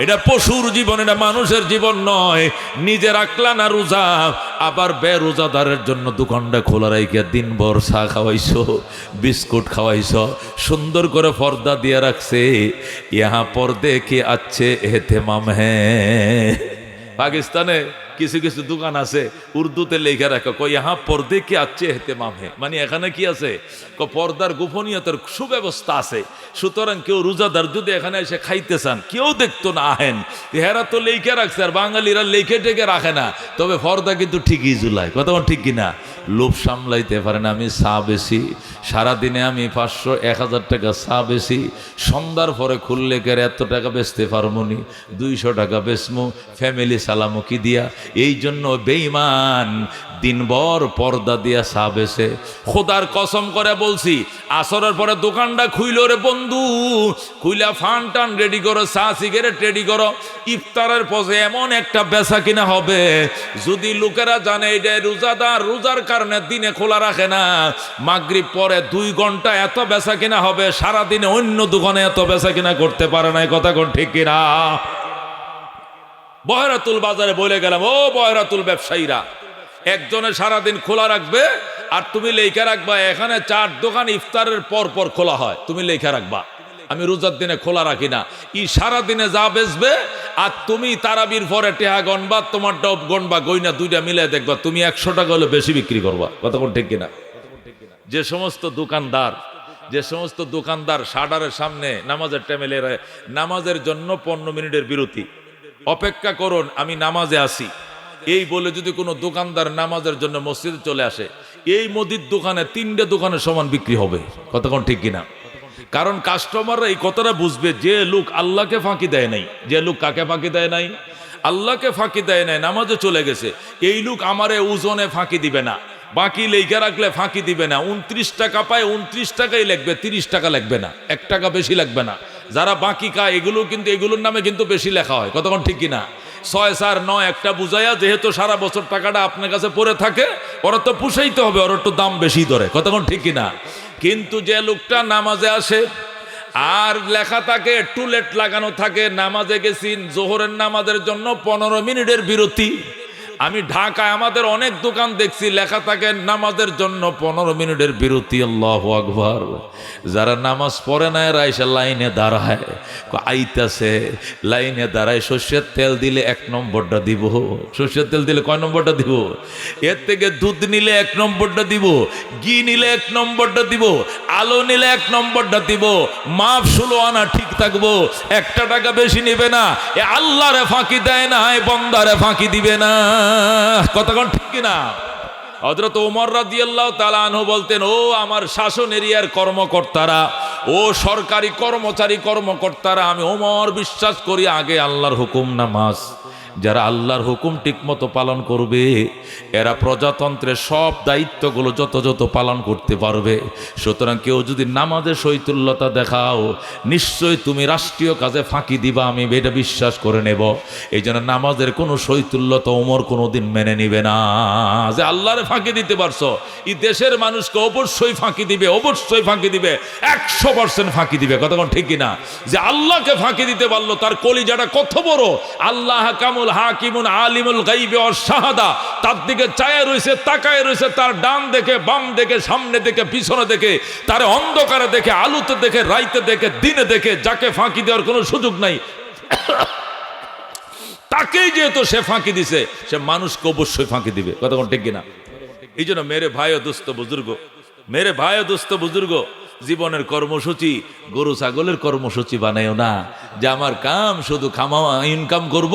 এটা পশুর জীবন, এটা মানুষের জীবন নয়। নিজে রাখলা না রোজা, আবার বেরোজাদারের জন্য দোকানটা খোলা রাখিয়া দিনভর চা খাওয়াইছো, বিস্কুট খাওয়াইছো, সুন্দর করে পর্দা দিয়ে রাখছে। ইহা পর্দে কে আচ্ছে এহতেমাম হ্যাঁ। পাকিস্তানে কিছু কিছু দোকান আছে, উর্দুতে লেখা রাখো ইহা পর্দে কি আছে এহতেমাম হে, মানে এখানে কি আছে, পর্দার গোপনীয়তার সুব্যবস্থা আছে। সুতরাং কেউ রোজাদার যদি এখানে এসে খাইতে চান, কেউ দেখতো না আহেন, হেরা তো লেখে রাখছে, আর বাঙালিরা লেখে টেকে রাখে না, তবে পর্দা কিন্তু ঠিকই ঝুলায়। কথা ঠিক কিনা? লোভ সামলাইতে পারে না। আমি চা বেশি, সারাদিনে আমি 500-1000 টাকা চা বেশি, সন্ধ্যার পরে খুললে কের এত টাকা বেচতে পারবো নি, 200 টাকা বেচমু, ফ্যামিলি সালামো কি দিয়া। এই জন্য বেঈমান দিনভর পর্দা দিয়া চা বেচে। খোদার কসম করে বলছি, আসরের পরে দোকানটা খুইল রে বন্ধু, খুইলা ফান টান রেডি করো, চা সিগারেট রেডি করো, ইফতারের পরে এমন একটা বেচা কিনা হবে, যদি লোকেরা জানে এটা রোজাদার, রোজার কারণে দিনে খোলা রাখে না, মাগরিব পরে 2 ঘন্টা এত বেচা কিনা হবে, সারাদিনে অন্য দোকানে এত বেচা কিনা করতে পারে না। কথা কোন ঠিক কিনা? বহেরাতুল বাজারে বলে গেলাম, ও বহেরাতুল ব্যবসায়ীরা, একজনে সারাদিন খোলা রাখবে আর তুমি লেখা রাখবা এখানে 4 দোকান ইফতারের পর পর খোলা হয়, তুমি লেখা রাখবা আমি রোজার দিনে খোলা রাখি না। সারাদিনে যা বেচবে আর তুমি তারাবির পরে টেহা গণবা, তোমার ডব গণবা, গইনা দুইটা মিলে দেখবা তুমি 100 টাকা হলে বেশি বিক্রি করবা। কথা কোন ঠিক কিনা? যে সমস্ত দোকানদার শাটারের সামনে নামাজের টাইমে নামাজের জন্য 15 মিনিটের বিরতি, অপেক্ষা করুন আমি নামাজে আসি, এই বলে যদি কোনো দোকানদার নামাজের জন্য মসজিদে চলে আসে, এই মুদির দোকানে 3টে দোকানের সমান বিক্রি হবে। কতক্ষণ ঠিক কিনা? কারণ কাস্টমাররা এই কথাটা বুঝবে, যে লোক আল্লাহকে ফাঁকি দেয় নাই, যে লোক কাকে ফাঁকি দেয় নাই? আল্লাহকে ফাঁকি দেয় নাই, নামাজে চলে গেছে, এই লোক আমারে ওজনে ফাঁকি দিবে না, বাকি লেখা রাখলে ফাঁকি দিবে না। 29 টাকা পায়, 29 টাকাই লাগবে, 30 টাকা লাগবে না, 1 টাকা বেশি লাগবে না। যারা বাকি খায় এগুলো কিন্তু এগুলোর নামে কিন্তু বেশি লেখা হয়। কতক্ষণ ঠিক কিনা? 6, 4, 9 একটা বুঝাইয়া, যেহেতু সারা বছর টাকাটা আপনার কাছে পড়ে থাকে, ওরা তো পুষাইতে হবে, ওর একটু দাম বেশি ধরে। কতক্ষণ ঠিক কিনা? কিন্তু যে লোকটা নামাজে আসে আর লেখা থাকে, টুলেট লাগানো থাকে, নামাজে গেছি, জোহরের নামাজের জন্য 15 মিনিটের বিরতি, আমি ঢাকায় আমাদের অনেক দোকান দেখছি লেখা থাকে নামাজের জন্য 15 মিনিটের বিরতি। আল্লাহু আকবার। যারা নামাজ পড়ে না এরা এসে লাইনে দাঁড়ায়, আইতাছে লাইনে দাঁড়ায়। সর্ষের তেল দিলে 1 নম্বরটা দিব, সর্ষের তেল দিলে কয় নম্বরটা দিব? এর থেকে দুধ নিলে 1 নম্বরটা দিব, ঘি নিলে 1 নম্বরটা দিব, আলো নিলে 1 নম্বরটা দিব। মাপ 16 আনা ঠিক থাকবো, 1 টাকা বেশি নিবে না। এ আল্লাহরে ফাঁকি দেয় না, এ বন্দারে ফাঁকি দিবে না। কতক্ষণ ঠিক কিনা? হযরত ওমর রাদিয়াল্লাহু তাআলা আনহু বলতেন, ও আমার শাসন এরিয়ার কর্মকর্তারা, ও সরকারি কর্মচারী কর্মকর্তারা, আমি ওমর বিশ্বাস করি আগে আল্লাহর হুকুম নামাজ। যারা আল্লাহর হুকুম ঠিকমতো পালন করবে এরা প্রজাতন্ত্রের সব দায়িত্বগুলো যথাযথ পালন করতে পারবে। সুতরাং কেউ যদি নামাজে শৈথুল্যতা দেখাও নিশ্চয়ই তুমি রাষ্ট্রীয় কাজে ফাঁকি দিবা, আমি এটা বিশ্বাস করে নেব। এই জন্য নামাজের কোনো শৈথুল্যতা ওমর কোনোদিন মেনে নিবে না। যে আল্লাহরে ফাঁকি দিতে পারছো, এই দেশের মানুষকে অবশ্যই ফাঁকি দিবে, অবশ্যই ফাঁকি দিবে, 100% ফাঁকি দিবে। কতক্ষণ ঠিক কিনা? যে আল্লাহকে ফাঁকি দিতে পারলো তার কলিজাটা কত বড়। আল্লাহ কামুল হাকিমুন আলিমুল গাইবি ওয়াশ শাহাদা, তার দিকে চায়ে রয়েছে, তাকায় রয়েছে, তার ডান দেখে, বাম দেখে, সামনে দেখে, পিছনে দেখে, তার অন্ধকারে দেখে, আলোতে দেখে, রাইতে দেখে, দিনে দেখে। যাকে ফাঁকি দেওয়ার কোনো সুযোগ নাই তাকেই যেহেতু সে ফাঁকি দিছে, সে মানুষকে অবশ্যই ফাঁকি দিবে। কতক্ষণ ঠিক কিনা? এই জন্য মেরে ভাই ও দোস্ত বুজুর্গ, মেরে ভাই ও দোস্ত বুজুর্গ, জীবনের কর্মসূচি গরু ছাগলের কর্মসূচি বানাইও না যে আমার কাম শুধু খামাওয়া ইনকাম করব,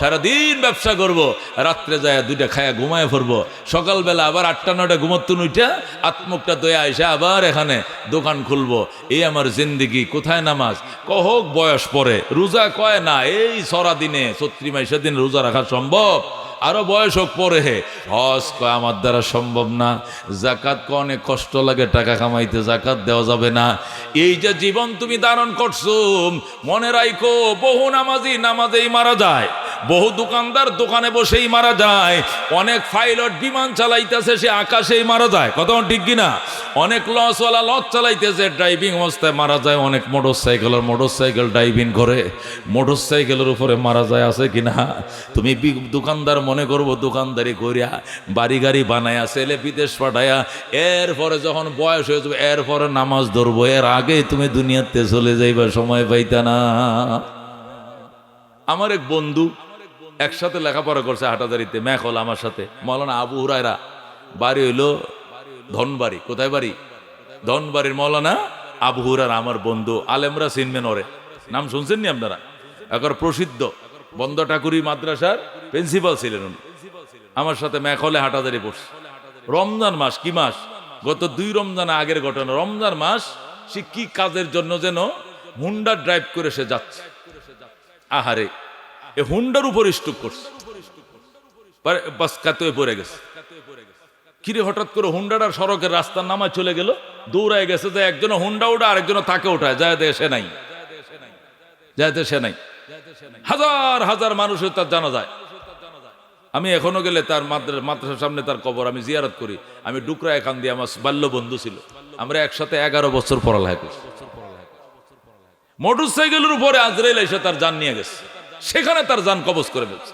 সারাদিন ব্যবসা করব, রাত্রে যায় 2টা খায়া ঘুমায় পড়বো, সকালবেলা আবার 8টা 9টা ঘুমোত্তুন উঠা আত্মুখটা দয়া এসে আবার এখানে দোকান খুলবো। এই আমার জিন্দিগি। কোথায় নামাজ? কহক বয়স পরে, রোজা কয় না, এই সরা দিনে 34 মাসের দিন রোজা রাখা সম্ভব? আরো বয়স হোক পরে। হজ কয় আমার দ্বারা সম্ভব না। জাকাত কয় অনেক কষ্ট লাগে টাকা কামাইতে, জাকাত দেওয়া যাবে না। এই যে জীবন তুমি ধারণ করছো, মনে রাখো বহু নামাজি নামাজেই মারা যায়, বহু দোকানদার দোকানে বসেই মারা যায়, অনেক পাইলট বিমান চালাইতেছে সে আকাশেই মারা যায়। কত ঠিক কিনা? অনেক লঞ্চওয়ালা লঞ্চ চালাইতেছে ড্রাইভিং অবস্থায় মারা যায়, অনেক মোটরসাইকেল ড্রাইভিং করে মোটরসাইকেলের উপরে মারা যায়। আছে কিনা? তুমি দোকানদার মনে করবো দোকানদারি করিয়া বাড়ি গাড়ি বানায়া ছেলে বিদেশ পাঠায়া এরপরে যখন বয়স হয়ে যাবে এরপরে নামাজ ধরবো, এর আগে তুমি দুনিয়াতে চলে যাইবা, সময় পাইতা না। আমার এক বন্ধু একসাথে লেখাপড়া করছে হাটাদারিতে, মেখল আমার সাথে, মৌলানা আবু হুরায়রা, বাড়ি হইলো ধনবাড়ি। কোথায় বাড়ি? ধনবাড়ির মৌলানা আবু হুরায়রা আমার বন্ধু। আলেমরা চিনবেন ওরে, নাম শুনছেন নি আপনারা? একবার প্রসিদ্ধ বন্ধ ঠাকুরি মাদ্রাসার প্রিন্সিপাল ছিলেন উনি। আমার সাথে মেখলে হাটাদারি পড়ছে। রমজান মাস, কি মাস? গত 2 রমজান আগের ঘটনা। রমজান মাস সে কি কাজের জন্য যেন হুন্ডা ড্রাইভ করে সে যাচ্ছে। আহারে, এ হুন্ডার উপর স্টুক করছে, বাস কাতয়ে পড়ে গেছে। কিরে হঠাৎ করে হুন্ডাটার সড়কের রাস্তার নামায় চলে গেল, দৌড়ায় গেছে যে একজন হুন্ডা ওঠা আরেকজন তাকে ওঠায়, যায় দেশে নাই, যায় দেশে নাই। হাজার হাজার মানুষের তার জানা যায়। আমি এখনো গেলে তার মাদ্রাসার সামনে তার কবর আমি জিয়ারত করি। আমি ডুকরা এখান দিয়ে আমার বাল্য বন্ধু ছিল, আমরা একসাথে 11 বছর পড়ালেখা করছি। মোটরসাইকেলের উপরে আজরাইল এসে তার জান নিয়ে গেছে, সেখানে তার জান কবজ করে ফেলছে।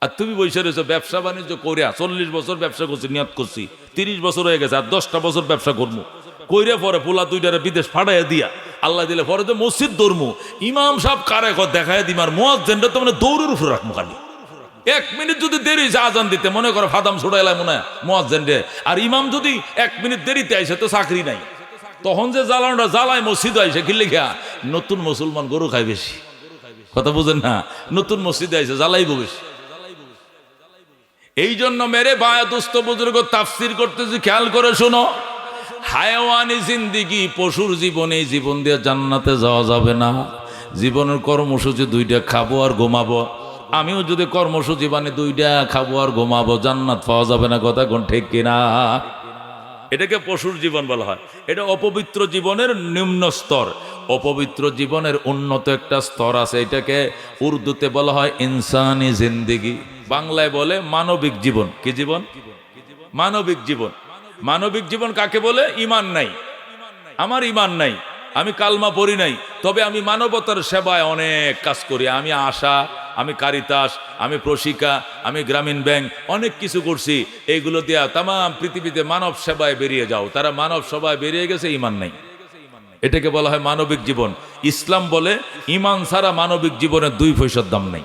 আর তুমি বসে রয়েছো ব্যবসা বাণিজ্য করিয়া, 40 বছর ব্যবসা করছি, নিয়ত করছি, 30 বছর হয়ে গেছে, আর 10টা বছর ব্যবসা করবো। কইরে পরে পোলা 2টারে বিদেশ ফাটাইয়া দিয়া আল্লাহ দিলে পরে যে মসজিদ দৌড়মু, ইমাম সাহেব কারে দেখায় দিমার মুয়াজ্জিনটা তো মানে দৌড়ের উপরে রাখবো খালি। 1 মিনিট যদি দেরি হয়েছে আজান দিতে, মনে করো ফাদাম ছুটাইলাম মনে হয় মুয়াজ্জিন রে, আর ইমাম যদি 1 মিনিট দেরিতে আইসে তো চাকরি নাই, তখন যে জ্বালানোটা জ্বালায় মসজিদ আইসে কি লেখা? নতুন মুসলমান গরু খায় বেশি। কথা বুঝেন না? নতুন মসজিদে আইসে জ্বালাইব বেশি। এই জন্য মেরে ভাইয়া দোস্ত বুজুর্গ তাফসির করতেছি, খেয়াল করে শোনো। হায়াওয়ানি জিন্দিগি, পশুর জীবনে জীবন দিয়ে জান্নাতে যাওয়া যাবে না। জীবনের কর্মসূচি 2টা, খাবো আর ঘুমাবো। আমিও যদি কর্মসূচি বানি 2টা, খাবো আর ঘুমাবো, জান্নাত পাওয়া যাবে না। কথা কোন ঠিক কিনা? এটাকে পশুর জীবন বলা হয়। এটা অপবিত্র জীবনের নিম্ন স্তর। অপবিত্র জীবনের উন্নত একটা স্তর আছে, এটাকে উর্দুতে বলা হয় ইনসানি জিন্দিগি, বাংলায় বলে মানবিক জীবন। কি জীবন? মানবিক জীবন। মানবিক জীবন কাকে বলে? ঈমান নাই, আমার ঈমান নাই, আমি কালমা পড়ি নাই, তবে আমি মানবতার সেবায় অনেক কাজ করি। আমি আশা আমি কারিতাস, আমি প্রশিকা, আমি গ্রামীণ ব্যাংক, অনেক কিছু করছি। এইগুলো দিয়া তাম পৃথিবীতে মানব সেবায় বেরিয়ে যাও। তারা মানব সেবায় বেরিয়ে গেছে, ঈমান নাই। এটাকে বলা হয় মানবিক জীবন। ইসলাম বলে ঈমান ছাড়া মানবিক জীবনের 2 পয়সার দাম নাই।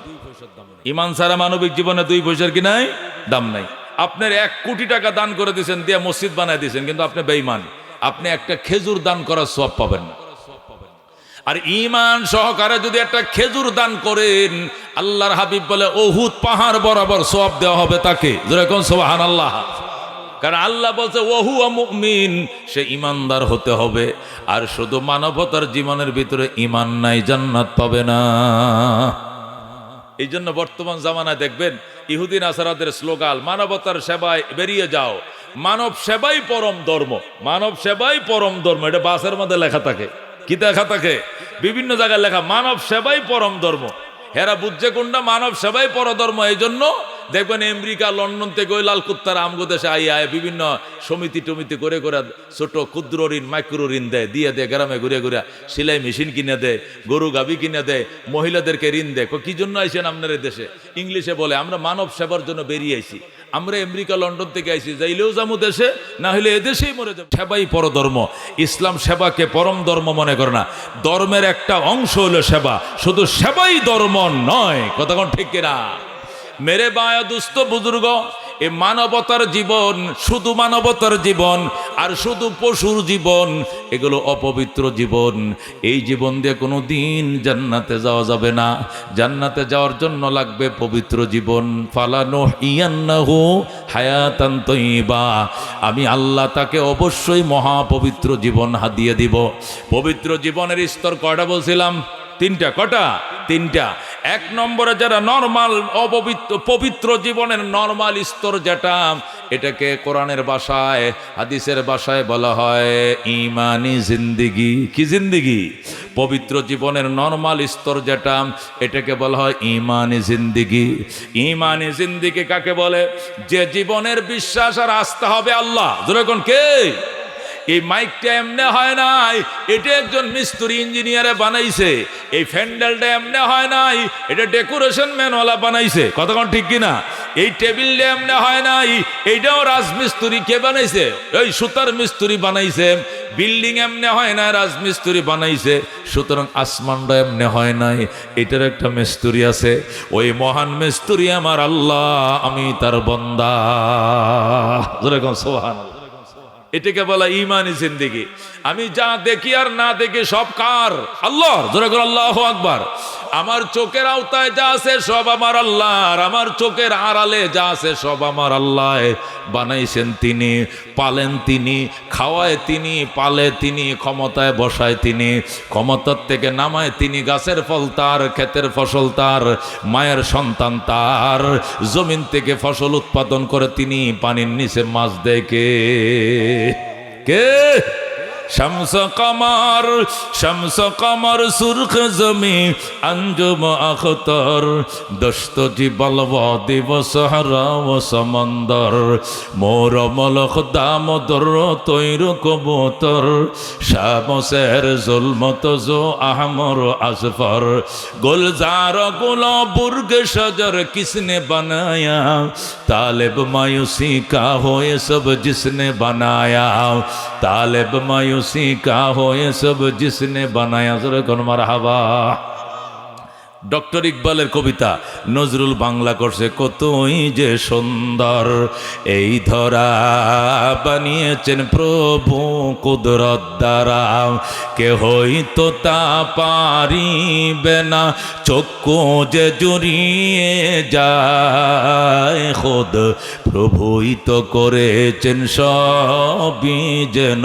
ঈমান ছাড়া মানবিক জীবনে 2 পয়সার কি নাই, দাম নাই। আপনার 1 কোটি টাকা দান করে দিয়েছেন, দিয়ে মসজিদ বানায় দিয়েছেন, কিন্তু আপনি বেঈমান। আপনি একটা খেজুর দান করার সওয়াব পাবেন না। আর ঈমান সহকারে যদি একটা খেজুর দান করেন, আল্লাহর হাবিব বলে উহুদ পাহাড় বরাবর সওয়াব দেওয়া হবে তাকে। যেরকম সুবহানাল্লাহ। কারণ আল্লাহ বলছে ওহুয়া মুমিন, সে ইমানদার হতে হবে। আর শুধু মানবতার জীবনের ভিতরে ঈমান নাই, জান্নাত পাবে না। এই জন্য বর্তমান জামানায় দেখবেন ইহুদি নাসারাদের স্লোগান মানবতার সেবায় বেরিয়ে যাও, মানব সেবাই পরম ধর্ম, মানব সেবাই পরম ধর্ম। এটা বাসের মধ্যে লেখা থাকে, কি লেখা থাকে, বিভিন্ন জায়গায় লেখা মানব সেবাই পরম ধর্ম। হেরা বুঝছে কোনটা মানব সেবাই পরধর্ম। এই জন্য দেখবেন আমেরিকা লন্ডন থেকে ওই লাল কুত্তার আমগো দেশে আয় বিভিন্ন সমিতি টমিতি করে ছোট ক্ষুদ্র ঋণ মাইক্রো ঋণ দেয়, দিয়ে দেয় গ্রামে ঘুরে ঘুরে, সেলাই মেশিন কিনে দেয়, গরু গাভী কিনে দেয়, মহিলাদেরকে ঋণ দেয়। কি জন্য আইসেন আপনার দেশে? ইংলিশে বলে আমরা মানব সেবার জন্য বেরিয়ে আইছি, আমরা আমেরিকা লন্ডন থেকে আইছি, যাইলেও যাবো দেশে, না হলে এদেশেই মরে যাবো। সেবাই পরধর্ম। ইসলাম সেবাকে পরম ধর্ম মনে করে না। ধর্মের একটা অংশ হলো সেবা, শুধু সেবাই ধর্ম নয়। কতক্ষণ ঠিক কিনা? মেরে বায়া দুস্থ বুজুর্গ, এ মানবতার জীবন, শুধু মানবতার জীবন আর শুধু পশুর জীবন, এগুলো অপবিত্র জীবন। এই জীবন দিয়ে কোনো দিন জান্নাতে যাওয়া যাবে না। জান্নাতে যাওয়ার জন্য লাগবে পবিত্র জীবন। ফালানুহিয়ান্নাহু হায়াতান তাইয়্যিবা, আমি আল্লাহ তাকে অবশ্যই মহাপবিত্র জীবন হাদিয়ে দিব। পবিত্র জীবনের স্তর কয়টা বলছিলাম? 3টা। কটা? 3টা। 1 নম্বরে যারা নরমাল অপবিত্র, পবিত্র জীবনের নরমাল স্তর যেটা, এটাকে কোরআনের ভাষায় হাদিসের ভাষায় বলা হয় ঈমানি জিন্দেগি। কি জিন্দেগি? পবিত্র জীবনের নরমাল স্তর যেটা, এটাকে বলা হয় ঈমানি জিন্দেগি। ঈমানি জিন্দেগি কাকে বলে? যে জীবনের বিশ্বাস আর আস্থা হবে আল্লাহ। যেরকম কে? এই মাইকটা এমনি হয় নাই, এটা একজন মিস্ত্রি ইঞ্জিনিয়ারে বানাইছে। এই ফ্যান্ডেলটা এমনি হয় নাই, এটা ডেকোরেশন ম্যানওয়ালা বানাইছে। কতক্ষণ ঠিক কিনা? এই টেবিলটা এমনি হয় নাই, এইটাও রাজমিস্ত্রি কে বানাইছে? ওই সুতার মিস্ত্রি বানাইছে। বিল্ডিং এমনি হয় না, রাজমিস্ত্রি বানাইছে। সুতরাং আসমানটা এমনি হয় নাই, এটার একটা মিস্ত্রি আছে। ওই মহান মিস্ত্রি আমার আল্লাহ, আমি তার বান্দা। যেরকম সুবহানাল্লাহ। এটাকে বলা ঈমানি জিন্দেগি। আমি যা দেখি আর না দেখি সব কার? আল্লাহর। জোরে করে আল্লাহু আকবার। আমার চোখের আওতায় যা আছে সব আমার আল্লাহর, আমার চোখের আড়ালে যা আছে সব আমার আল্লাহ। বানাইছেন তিনি, পালেন তিনি, খাওয়ায় তিনি, পালে তিনি, ক্ষমতায় বসায় তিনি, ক্ষমতার থেকে নামায় তিনি। গাছের ফল তার, ক্ষেতের ফসল তার, মায়ের সন্তান তার। জমিন থেকে ফসল উৎপাদন করে তিনি, পানির নিচে মাছ দেয় কে? কে? শামস কমর, শামস কমর সুরখ জমি अंजुम अख्तर दस्त जिबल वादी व सहरा व समंदर मोर मलख दामोदर तैर कबूतर शामसेर जुल्मत जो अहमर असफर गुलजार गुलाबुर्ग शजर किसने बनाया तालिब मायूसी का हो ये सब जिसने बनाया तालिब मायूसी का हो ये सब जिसने बनाया। जरा कौन मरहबा। ডক্টর ইকবালের কবিতা নজরুল বাংলা করছে। কতই যে সুন্দর এই ধরা বানিয়েছেন প্রভু কুদরত দ্বারা, কেহই তো তা পারিবে না, চক্ষু যে জুড়িয়ে যায় খোদ প্রভুই তো করেছেন সবই যেন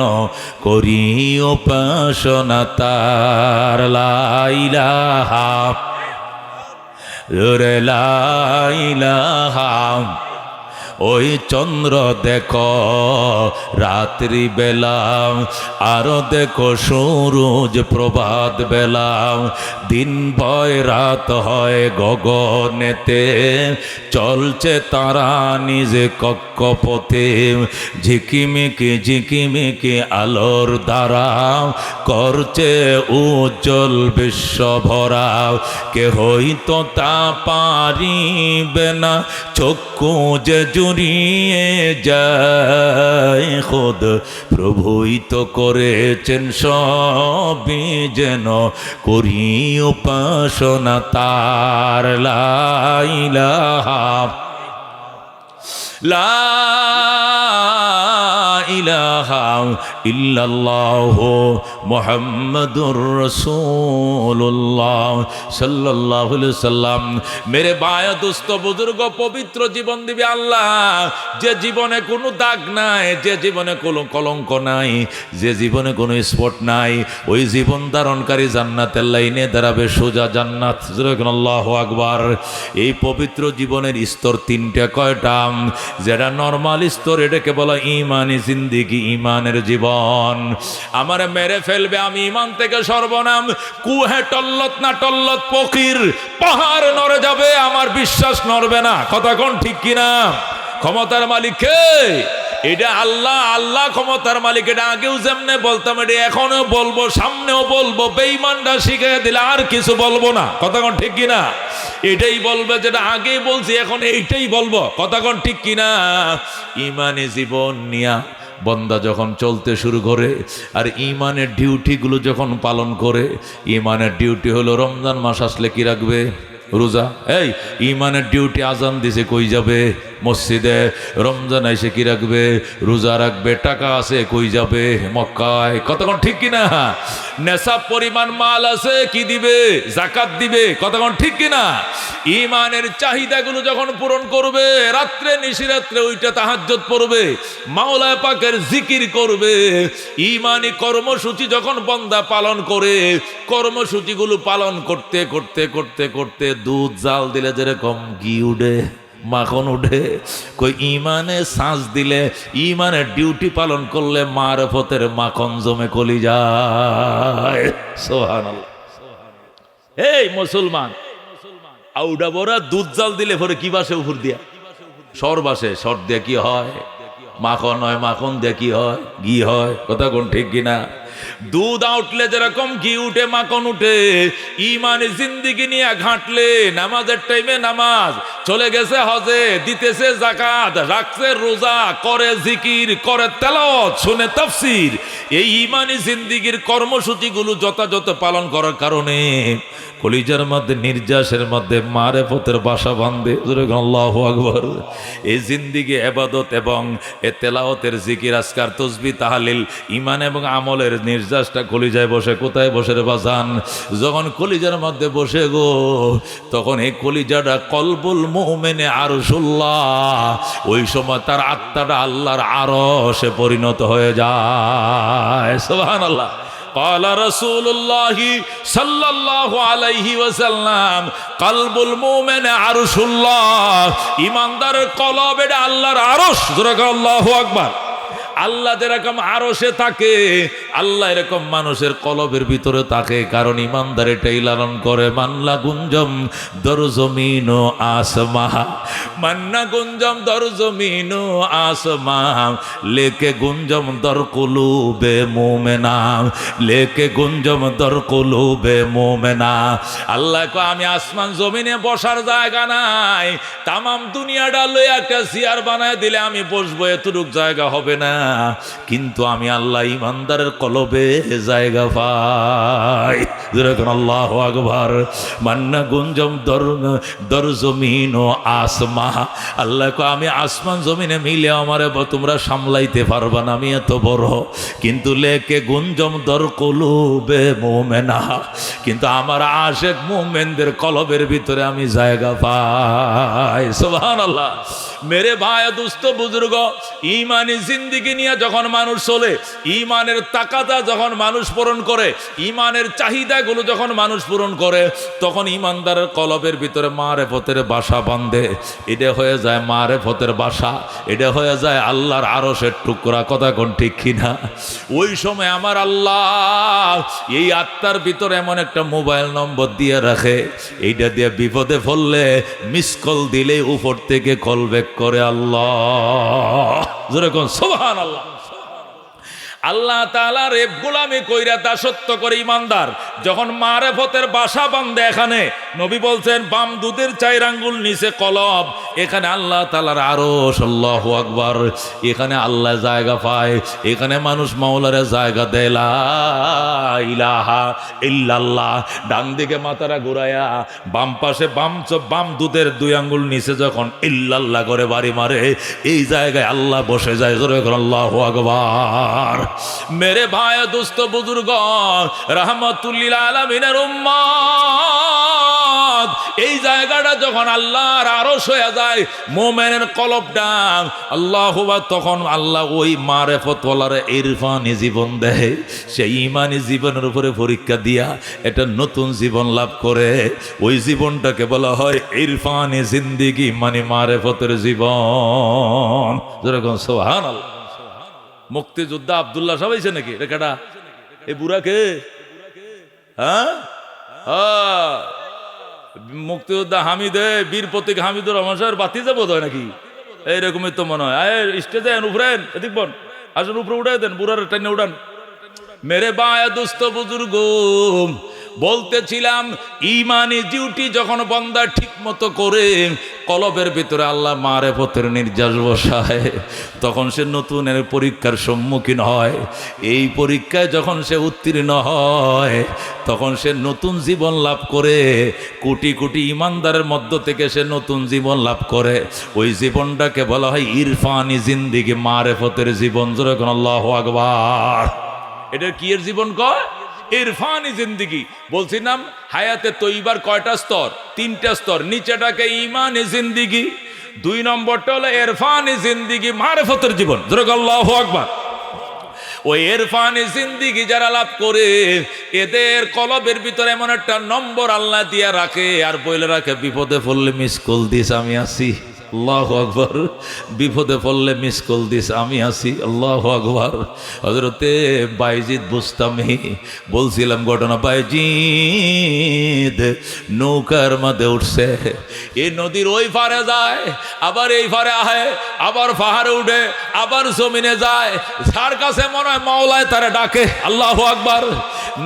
করি উপাসনা তার। লা ইলাহা লা ইলাহা ওই চন্দ্র দেখো রাত্রি বেলা, আরো দেখো সূরজ প্রভাত বেলা, দিন ভয় রাত হয় গগনেতে, চলছে তারা নিজে কক্ষপথে, ঝিকিমিকি ঝিকিমিকি আলোর দ্বারা করছে উজ্জ্বল বিশ্ব ভরা, কেহই তো তা পারিবে না, চক্ষু যে জুড়িয়ে যায়, খোদ প্রভুই তো করেছেন সবই যেন করি উপাসনা তার। লা ইলাহা লা ইলাহা ইল্লাল্লাহু মুহাম্মাদুর রাসূলুল্লাহ সাল্লাল্লাহু আলাইহি সাল্লাম। মেরে ভাই দোস্ত বুজুর্গ, পবিত্র জীবন দিবে আল্লাহ, যে জীবনে কোনো দাগ নাই, যে জীবনে কোনো কলঙ্ক নাই, যে জীবনে কোনো স্পট নাই, ওই জীবন ধারণকারী জান্নাতের লাইনে দাঁড়াবে সোজা জান্নাত। আল্লাহু আকবার। এই পবিত্র জীবনের স্তর তিনটা। কয়টা? যেটা নরমাল স্তর, এটাকে বলা ইমানি জিন্দিগি, ইমানের জীবন। আমার মেরে ফেলবে আমি ইমান থেকে সর্বনাম, কুহে টল্লত না টল্লত ফকির, পাহাড় নড়ে যাবে আমার বিশ্বাস নড়বে না। কথা কোন ঠিক কিনা? ক্ষমতার মালিক কে? এটা আল্লাহ। আল্লাহ ক্ষমতার মালিক। এটা আগেও যেমনে বলতাম, এটা এখনো বলবো, সামনেও বলবো। বেঈমানটা শিখিয়ে দিলে আর কিছু বলবো না। কথা কোন ঠিক কিনা? এটাই বলবে যেটা আগেই বলছি, এখন এইটাই বলবো। কথা কোন ঠিক কিনা? ইমানে জীবন নিয়া বন্দা যখন চলতে শুরু করে আর ইমানের ডিউটিগুলো যখন পালন করে, ইমানের ডিউটি হলো রমজান মাস আসলে কি রাখবে? রোজা। এই ইমানের ডিউটি, আজান দিছে কই যাবে? মসজিদে। রমজান এসে কি রাখবে? রোজা রাখবে। টাকা আছে কই যাবে? মক্কায়। কতক্ষণ ঠিক কিনা? নেশাব পরিমাণ মাল আছে, কি দিবে? যাকাত দিবে। কতক্ষণ ঠিক কিনা? ইমানের চাহিদাগুলো যখন পূরণ করবে, রাত্রে নিশিরাত্রে ওইটা তাহাজ্জুদ পড়বে, মাওলা পাকের জিকির করবে। ইমানি কর্মসূচি যখন বান্দা পালন করে, কর্মসূচিগুলো পালন করতে করতে করতে করতে দুধ জাল দিলে যেরকম ঘি উঠে, মাখন উঠে, কই ইমানে শ্বাস দিলে, ইমানের ডিউটি পালন করলে মারফতের মাখন জমে কলিজায়। সুবহানাল্লাহ। এই মুসলমান, আউডা বড়া দুধ জাল দিলে পরে কি বাসে উপর দিয়া? সর বাসে। সর দিয়ে কি হয়? মাখন হয়। মাখন দিয়ে কি হয়? ঘি হয়। কথা কোন ঠিক কিনা? দুধ আউটলে যেরকম ঘি উঠে, মাখন উঠে, ইমানি জিন্দিগি নিয়ে ঘাটলে, নামাজের টাইমে নামাজ, চলে গেছে হজে, দিতেছে যাকাত, রাখছে রোজা, করে জিকির, করে তেলাওয়াত, শুনে তাফসীর, এই ইমানি জিন্দিগির কর্মসূচিগুলো যথাযথ পালন করার কারণে কলিজার মধ্যে, নির্যাসের মধ্যে মারেফতের বাসা বাঁধে। আল্লাহু আকবার। এই জিন্দিগি ইবাদত এবং এ তেলাওয়াতের জিকির, আজকার তসবিহ, তাহলিল, ঈমান এবং আমলের নির্যাসটা কলিজায় বসে। কোথায় বসে রে বাজান? যখন কলিজার মধ্যে বসে গো, তখন এই কলিজাটা কলবুল মুমিনে আরশুল্লাহ, ওই সময় তার আত্মাটা আল্লাহর আরশে পরিণত হয়ে যায়। সুবহানাল্লাহ। قال رسول الله صلى الله عليه وسلم قلب المؤمن عرش الله। ইমানদারের কলব এটা আল্লাহর আরশ। জোরে আল্লাহু আকবার। আল্লাহ যেরকম আরশে থাকে, আল্লাহ এরকম মানুষের কলবের ভিতরে থাকে। কারণ ইমানদার এটাই লালন করে, মান্না গুঞ্জম দর জমিন ও আসমা, মান্না গুঞ্জম দর জমিন ও আসমা, লেকে গুঞ্জম দর কুলুবে মুমিনা, লেকে গুঞ্জম দর কুলুবে মুমিনা। আল্লাহ কয়, আমি আসমান জমিনে বসার জায়গা নাই, তামাম দুনিয়াটা লয়ে একটা চেয়ার বানায় দিলে আমি বসবো, এতটুক জায়গা হবে না। কিন্তু আমি আল্লাহ ইমানদারের কলবে জায়গা পাই। যেরকম আল্লাহু আকবার। মান্না গুঞ্জম দর জমিন ও আসমা। আল্লাহ কয়, আমি আসমান জমিনে মিলে আমারে তোমরা সামলাইতে পারবা না, আমি এত বড়। কিন্তু লেকে গুঞ্জম দর কলবে মুমিনা, কিন্তু আমার আশেক মুমিনদের কলবের ভিতরে আমি জায়গা পাই। সুবহানাল্লাহ। মেরে ভাই দুস্থ বুজুর্গ, ইমানি জিন্দিগি নিয়ে যখন মানুষ চলে, ইমানের তাকাত তাকাদা যখন মানুষ পূরণ করে, ইমানের চাহিদাগুলো যখন মানুষ পূরণ করে, তখন ইমানদারের কলবের ভিতরে মারেফতের বাসা বাঁধে। এটা হয়ে যায় মারেফতের বাসা, এটা হয়ে যায় আল্লাহর আরশের টুকরা। কথা কোন ঠিক কিনা? ওই সময় আমার আল্লাহ এই আত্মার ভিতরে এমন একটা মোবাইল নম্বর দিয়ে রাখে, এইটা দিয়ে বিপদে পড়লে মিস কল দিলেই উপর থেকে কল ব্যাক করে আল্লাহ। যেরকম সুবহানাল্লাহ। আল্লাহ তাআলার গোলামি কইরা দাসত্ব করে ইমানদার যখন মারেফতের বাসা বাঁধে, এখানে নবী বলছেন বাম দুধের 4 আঙ্গুল নিচে কলব, এখানে আল্লাহ তাআলার আরশ। আল্লাহু আকবার। এখানে আল্লাহ জায়গা পায়, এখানে মানুষ মাওলারে জায়গা দেয়। লা ইলাহা ইল্লাল্লাহ। ডান দিকে মাথাটা ঘুরায়া বাম পাশে বাম দুধের 2 আঙ্গুল নিচে যখন ইল্লাল্লাহ করে বাড়ি মারে, এই জায়গায় আল্লাহ বসে যায়। জোরে করে আল্লাহু আকবার। मेरे भाई दोस्त बुजुर्ग रहमतुल्लिल आलमीনের উম্মত, এই জায়গাটা যখন আল্লাহর আরশ হয়ে যায়, মুমিনের কলবটা আল্লাহু আকবার, তখন আল্লাহ ওই মারেফতওয়ালারে ইরফানি জীবন দেয়। সেই ইমানি জীবনের উপরে পরীক্ষা দিয়া এটা নতুন জীবন লাভ করে। ওই জীবনটাকে বলা হয় ইরফানি জিন্দেগি, মানে মারেফতের জীবন। যেরকম সুবহানাল্লাহ। মুক্তিযোদ্ধা আব্দুল্লাহ সাহেব আইছে নাকি? রেখাটা এই বুড়া কে? হ্যাঁ, মুক্তিযোদ্ধা হামিদে বীর প্রতীক হামিদুর রহমান সাহেবের বাতিজা বোধ হয় নাকি, এইরকমই তো মনে হয়। স্টেজে উঠেন, দেখবেন আসুন, উপরে উঠে দেন, বুড়ার টেনে উঠান। মেরে বায়া দোস্ত বুজুর্গ, বলতেছিলাম ইমানি ডিউটি যখন বান্দা ঠিক মতো করে কলবের ভিতরে আল্লাহ মারেফতের নির্যাস বসায়, তখন সে নতুনের পরীক্ষার সম্মুখীন হয়। এই পরীক্ষায় যখন সে উত্তীর্ণ হয়, তখন সে নতুন জীবন লাভ করে। কোটি কোটি ইমানদারের মধ্য থেকে সে নতুন জীবন লাভ করে। ওই জীবনটাকে বলা হয় ইরফানি জিন্দিগি, মারেফতের জীবন। যেরকম আল্লাহু আকবার। এটা কি এর জীবন কয়? ইরফানি জিন্দিগি। বলছিলাম হায়াতে তৈবার কয়টা স্তর? 3টা স্তর। নিচেটাকে ইমানি জিন্দিগি, 2 নম্বরটা হলো ইরফানি জিন্দিগি, মারেফতের জীবন। যেরকম আল্লাহু আকবার। ওই ইরফানি জিন্দিগি যারা লাভ করে, এদের কলবের ভিতরে এমন একটা নম্বর আল্লাহ দিয়া রাখে আর বলে রাখে, বিপদে পড়লে মিস কল দিস, আমি আছি। আল্লাহু আকবার। বিপদে পড়লে মিস কল দিস, আমি আছি। আল্লাহু আকবার। হযরতে বাইজিদ বুস্তামি বলছিলাম ঘটনা। বাইজিদ নৌকার মধ্যে উঠছে, এই নদীর ওই পারে যায়, আবার এই পারে আহে, আবার পাহাড়ে উঠে, আবার জমিনে যায়। যার কাছে মনে হয় মাওলায় তারা ডাকে। আল্লাহু আকবার।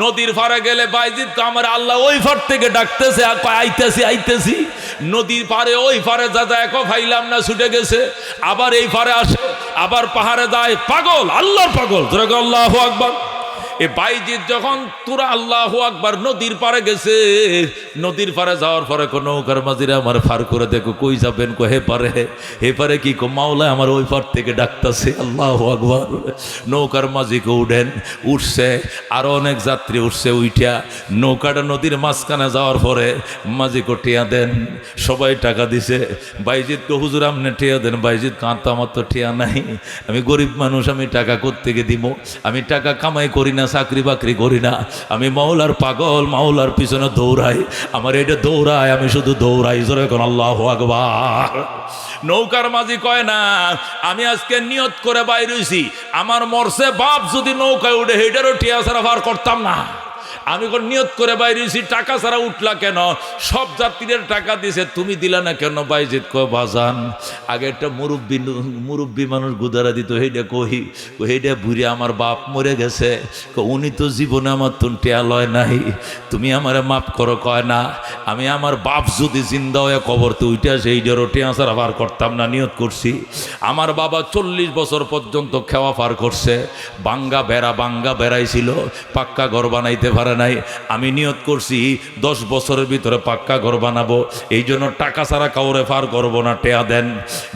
নদীর পারে গেলে বাইজিদ আমার আল্লাহ ওই পার থেকে ডাকতেছে, আইতেছি আইতেছি। নদীর পারে ওই পারে যা যায়, ফাইলাম না, ছুটে গেছে। আবার এই পারে আসে, আবার পাহাড়ে যায়। পাগল, আল্লাহর পাগল। আল্লাহু আকবার। এ বাইজিদ যখন তোরা আল্লাহু আকবার নদীর পারে গেছে, নদীর পারে যাওয়ার পরে কোন নৌকার মাঝিরা আমার ফার করে দেখো, কই যাবেন? কো হে পারে। হে পারে কি? কো মাওলা আমার ওই পার থেকে ডাকতেছে। আল্লাহু আকবার। নৌকার মাঝিকে উঠেন, উঠছে, আরো অনেক যাত্রী উঠছে। উইঠা নৌকাটা নদীর মাঝখানে যাওয়ার পরে মাঝিকে টিয়া দেন, সবাই টাকা দিছে। বাইজিদকে হুজুর আপনি টিয়া দেন। বাইজিদ কাঁদতো, আমার তো টিয়া নাই, আমি গরিব মানুষ, আমি টাকা কোত্থেকে দিব? আমি টাকা কামাই করি না, চাকরি বাকরি করি না, আমি মাওলার পাগল, মাওলার পিছনে দৌড়াই। আমার এটা দৌড়ায়, আমি শুধু দৌড়াই। জোরে কোন আল্লাহু আকবার। নৌকার মাঝি কয় না, আমি আজকে নিয়ত করে বাইরে হইছি, আমার মরছে বাপ যদি নৌকায় উঠে হেডারও টিয়া ছাড়া পার করতাম না। আমি কোন নিয়ত করে বাইরে হইছি, টাকা ছাড়া উঠলা কেন? সব যাত্রীদের টাকা দিছে, তুমি দিলা না কেন? বাইজিদ কয় বাজান, আগে একটা মুরব্বী মানুষ গুদারা দিত, হেডা কহি, হেডা বুড়ে আমার বাপ মরে গেছে, উনি তো জীবনে আমার তো টেয়া লয় নাই, তুমি আমারে মাফ করো। কয় না, আমি আমার বাপ যদি জিন্দা হয়ে কবরতে উঠে আসে, এইটারও টেয়া ছাড়া পার করতাম না, নিয়ত করছি। আমার বাবা 40 বছর পর্যন্ত খেওয়া পার করছে, বাঙ্গা বেড়াইছিল, পাক্কা ঘর বানাইতে পারে নাই, আমি নিয়ত করছি 10 বছরের ভিতরে পাক্কা ঘর বানাবো, এই জন্য টাকা ছাড়া কাউরে ফার করবো না, টেয়া দেন।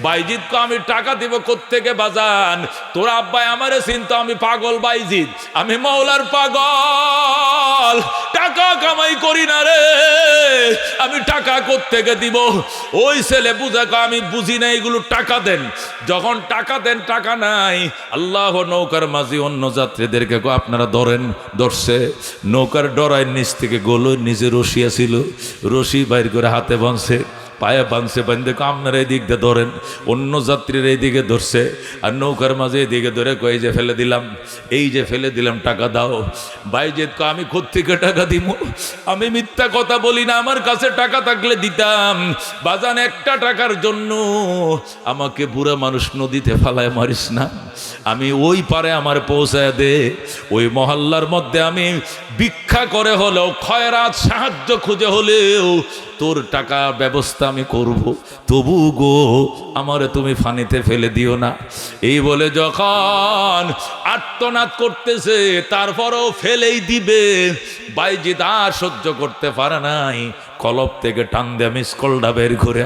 বাইজিৎ কো আমি টাকা দিব কোত্থেকে বাজান, তোর আব্বাই আমারে চিনতো আমি পাগল বাইজিৎ, আমি মাওলার পাগল, টাকা কামাই করি না রে, আমি টাকা কোত্থেকে দিব। ওই ছেলে বুঝা কো আমি বুঝি না এগুলো, টাকা দেন। যখন টাকা দেন, টাকা নাই, আল্লাহ নৌকার মাঝি অন্য যাত্রীদেরকে কো আপনারা ধরেন, ধরছে। নৌকার ডরায় নিচ থেকে গোলো নিজে রশি ছিল, রশি বাইর করে হাতে বাঁধছে, পায়ে বাঁধছে, বাঁধতে আপনারা এই দিক দিয়ে ধরেন, অন্য যাত্রীরা এইদিকে ধরছে, আর নৌকার মাঝে এদিকে ধরে কই যে ফেলে দিলাম, এই যে ফেলে দিলাম, টাকা দাও। বাইজিৎ কো আমি কোত্থেকে টাকা দিব, আমি মিথ্যা কথা বলি না, আমার কাছে টাকা থাকলে দিতাম। বাজান একটা টাকার জন্য আমাকে বুড়া মানুষ নদীতে ফালায় মারিস না, আমি ওই পারে আমার পৌঁছায় দে, ওই মহল্লার মধ্যে আমি ভিক্ষা করে হলেও, খয়রাত সাহায্য খুঁজে হলেও তোর টাকা ব্যবস্থা আমি করব, তবু গো আমারে তুমি ফানিতে ফেলে দিও না। এই বলে যখন আর্তনাদ করতেছে, তারপরও ফেলেই দিবে, বাইজিৎ আর সহ্য করতে পারে নাই, কলব থেকে টান দেয়া মিসকলটা বের করে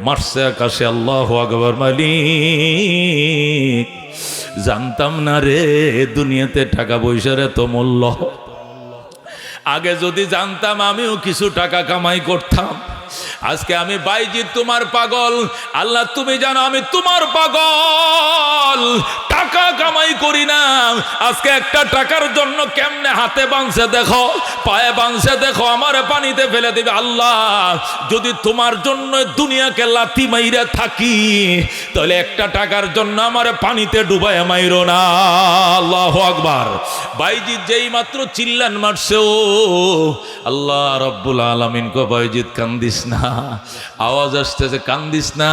মারছে আকাশে, আল্লাহু আকবার। মালিক জানতাম না রে দুনিয়াতে টাকা পয়সার এত মূল্য, আগে যদি জানতাম আমিও কিছু টাকা কামাই করতাম। আজকে আমি বাইজিৎ তোমার পাগল, আল্লাহ তুমি জানো আমি তোমার পাগল, টাকা কামাই করি না। আজকে একটা টাকার জন্য কেমনে হাতে বাঁধছে দেখো, পায়ে বাঁধছে দেখো, আমার পানিতে ফেলে দিবে। আল্লাহ যদি তোমার জন্য দুনিয়াকে লাথি মাইরা থাকি, তাহলে একটা টাকার জন্য আমার পানিতে ডুবায় মাইরো না। আল্লাহু আকবার। বাইজিৎ যেই মাত্র চিল্লান মারছে, ও আল্লাহ রব্বুল আলামিন কো বাইজিৎ কান্দিস না, আওয়াজ আসতেছে কান্দিস না।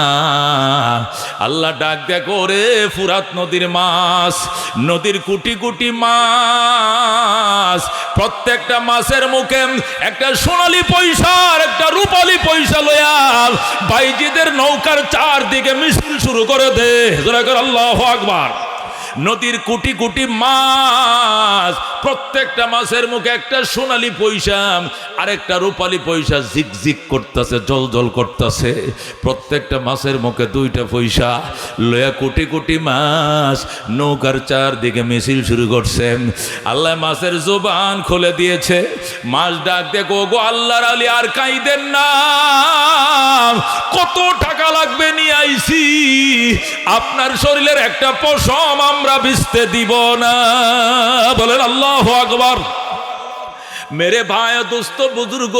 আল্লাহ ডাক দেখো, রে ফুরাত নদীর মাছ, নদীর কোটি কোটি মাছ, প্রত্যেকটা মাছের মুখে একটা সোনালী পয়সার একটা রূপালী পয়সা লয়া বাইজিদের নৌকার চারদিকে মিছিল শুরু করে দে। আল্লাহু আকবার। নদীর কোটি কোটি মাছ, প্রত্যেকটা মাছের মুখে একটা সোনালী পয়সা আর একটা রূপালী পয়সা ঝিকঝিক করতেছে, জল জল করতেছে। প্রত্যেকটা মাছের মুখে দুইটা পয়সা লয়া কোটি কোটি মাছ নৌকার চারদিকে মিছিল শুরু করছেন। আল্লাহ মাছের জবান খুলে দিয়েছে, মাছ ডাক দেখো, গো আল্লাহর আলী আর কাইদেন না, কত টাকা লাগবে নিয়ে আইছি, আপনার শরীরের একটা পশম আমরা ভিজতে দিব না। বলেন আল্লাহু আকবার। मेरे भाई दोस्त बुजुर्ग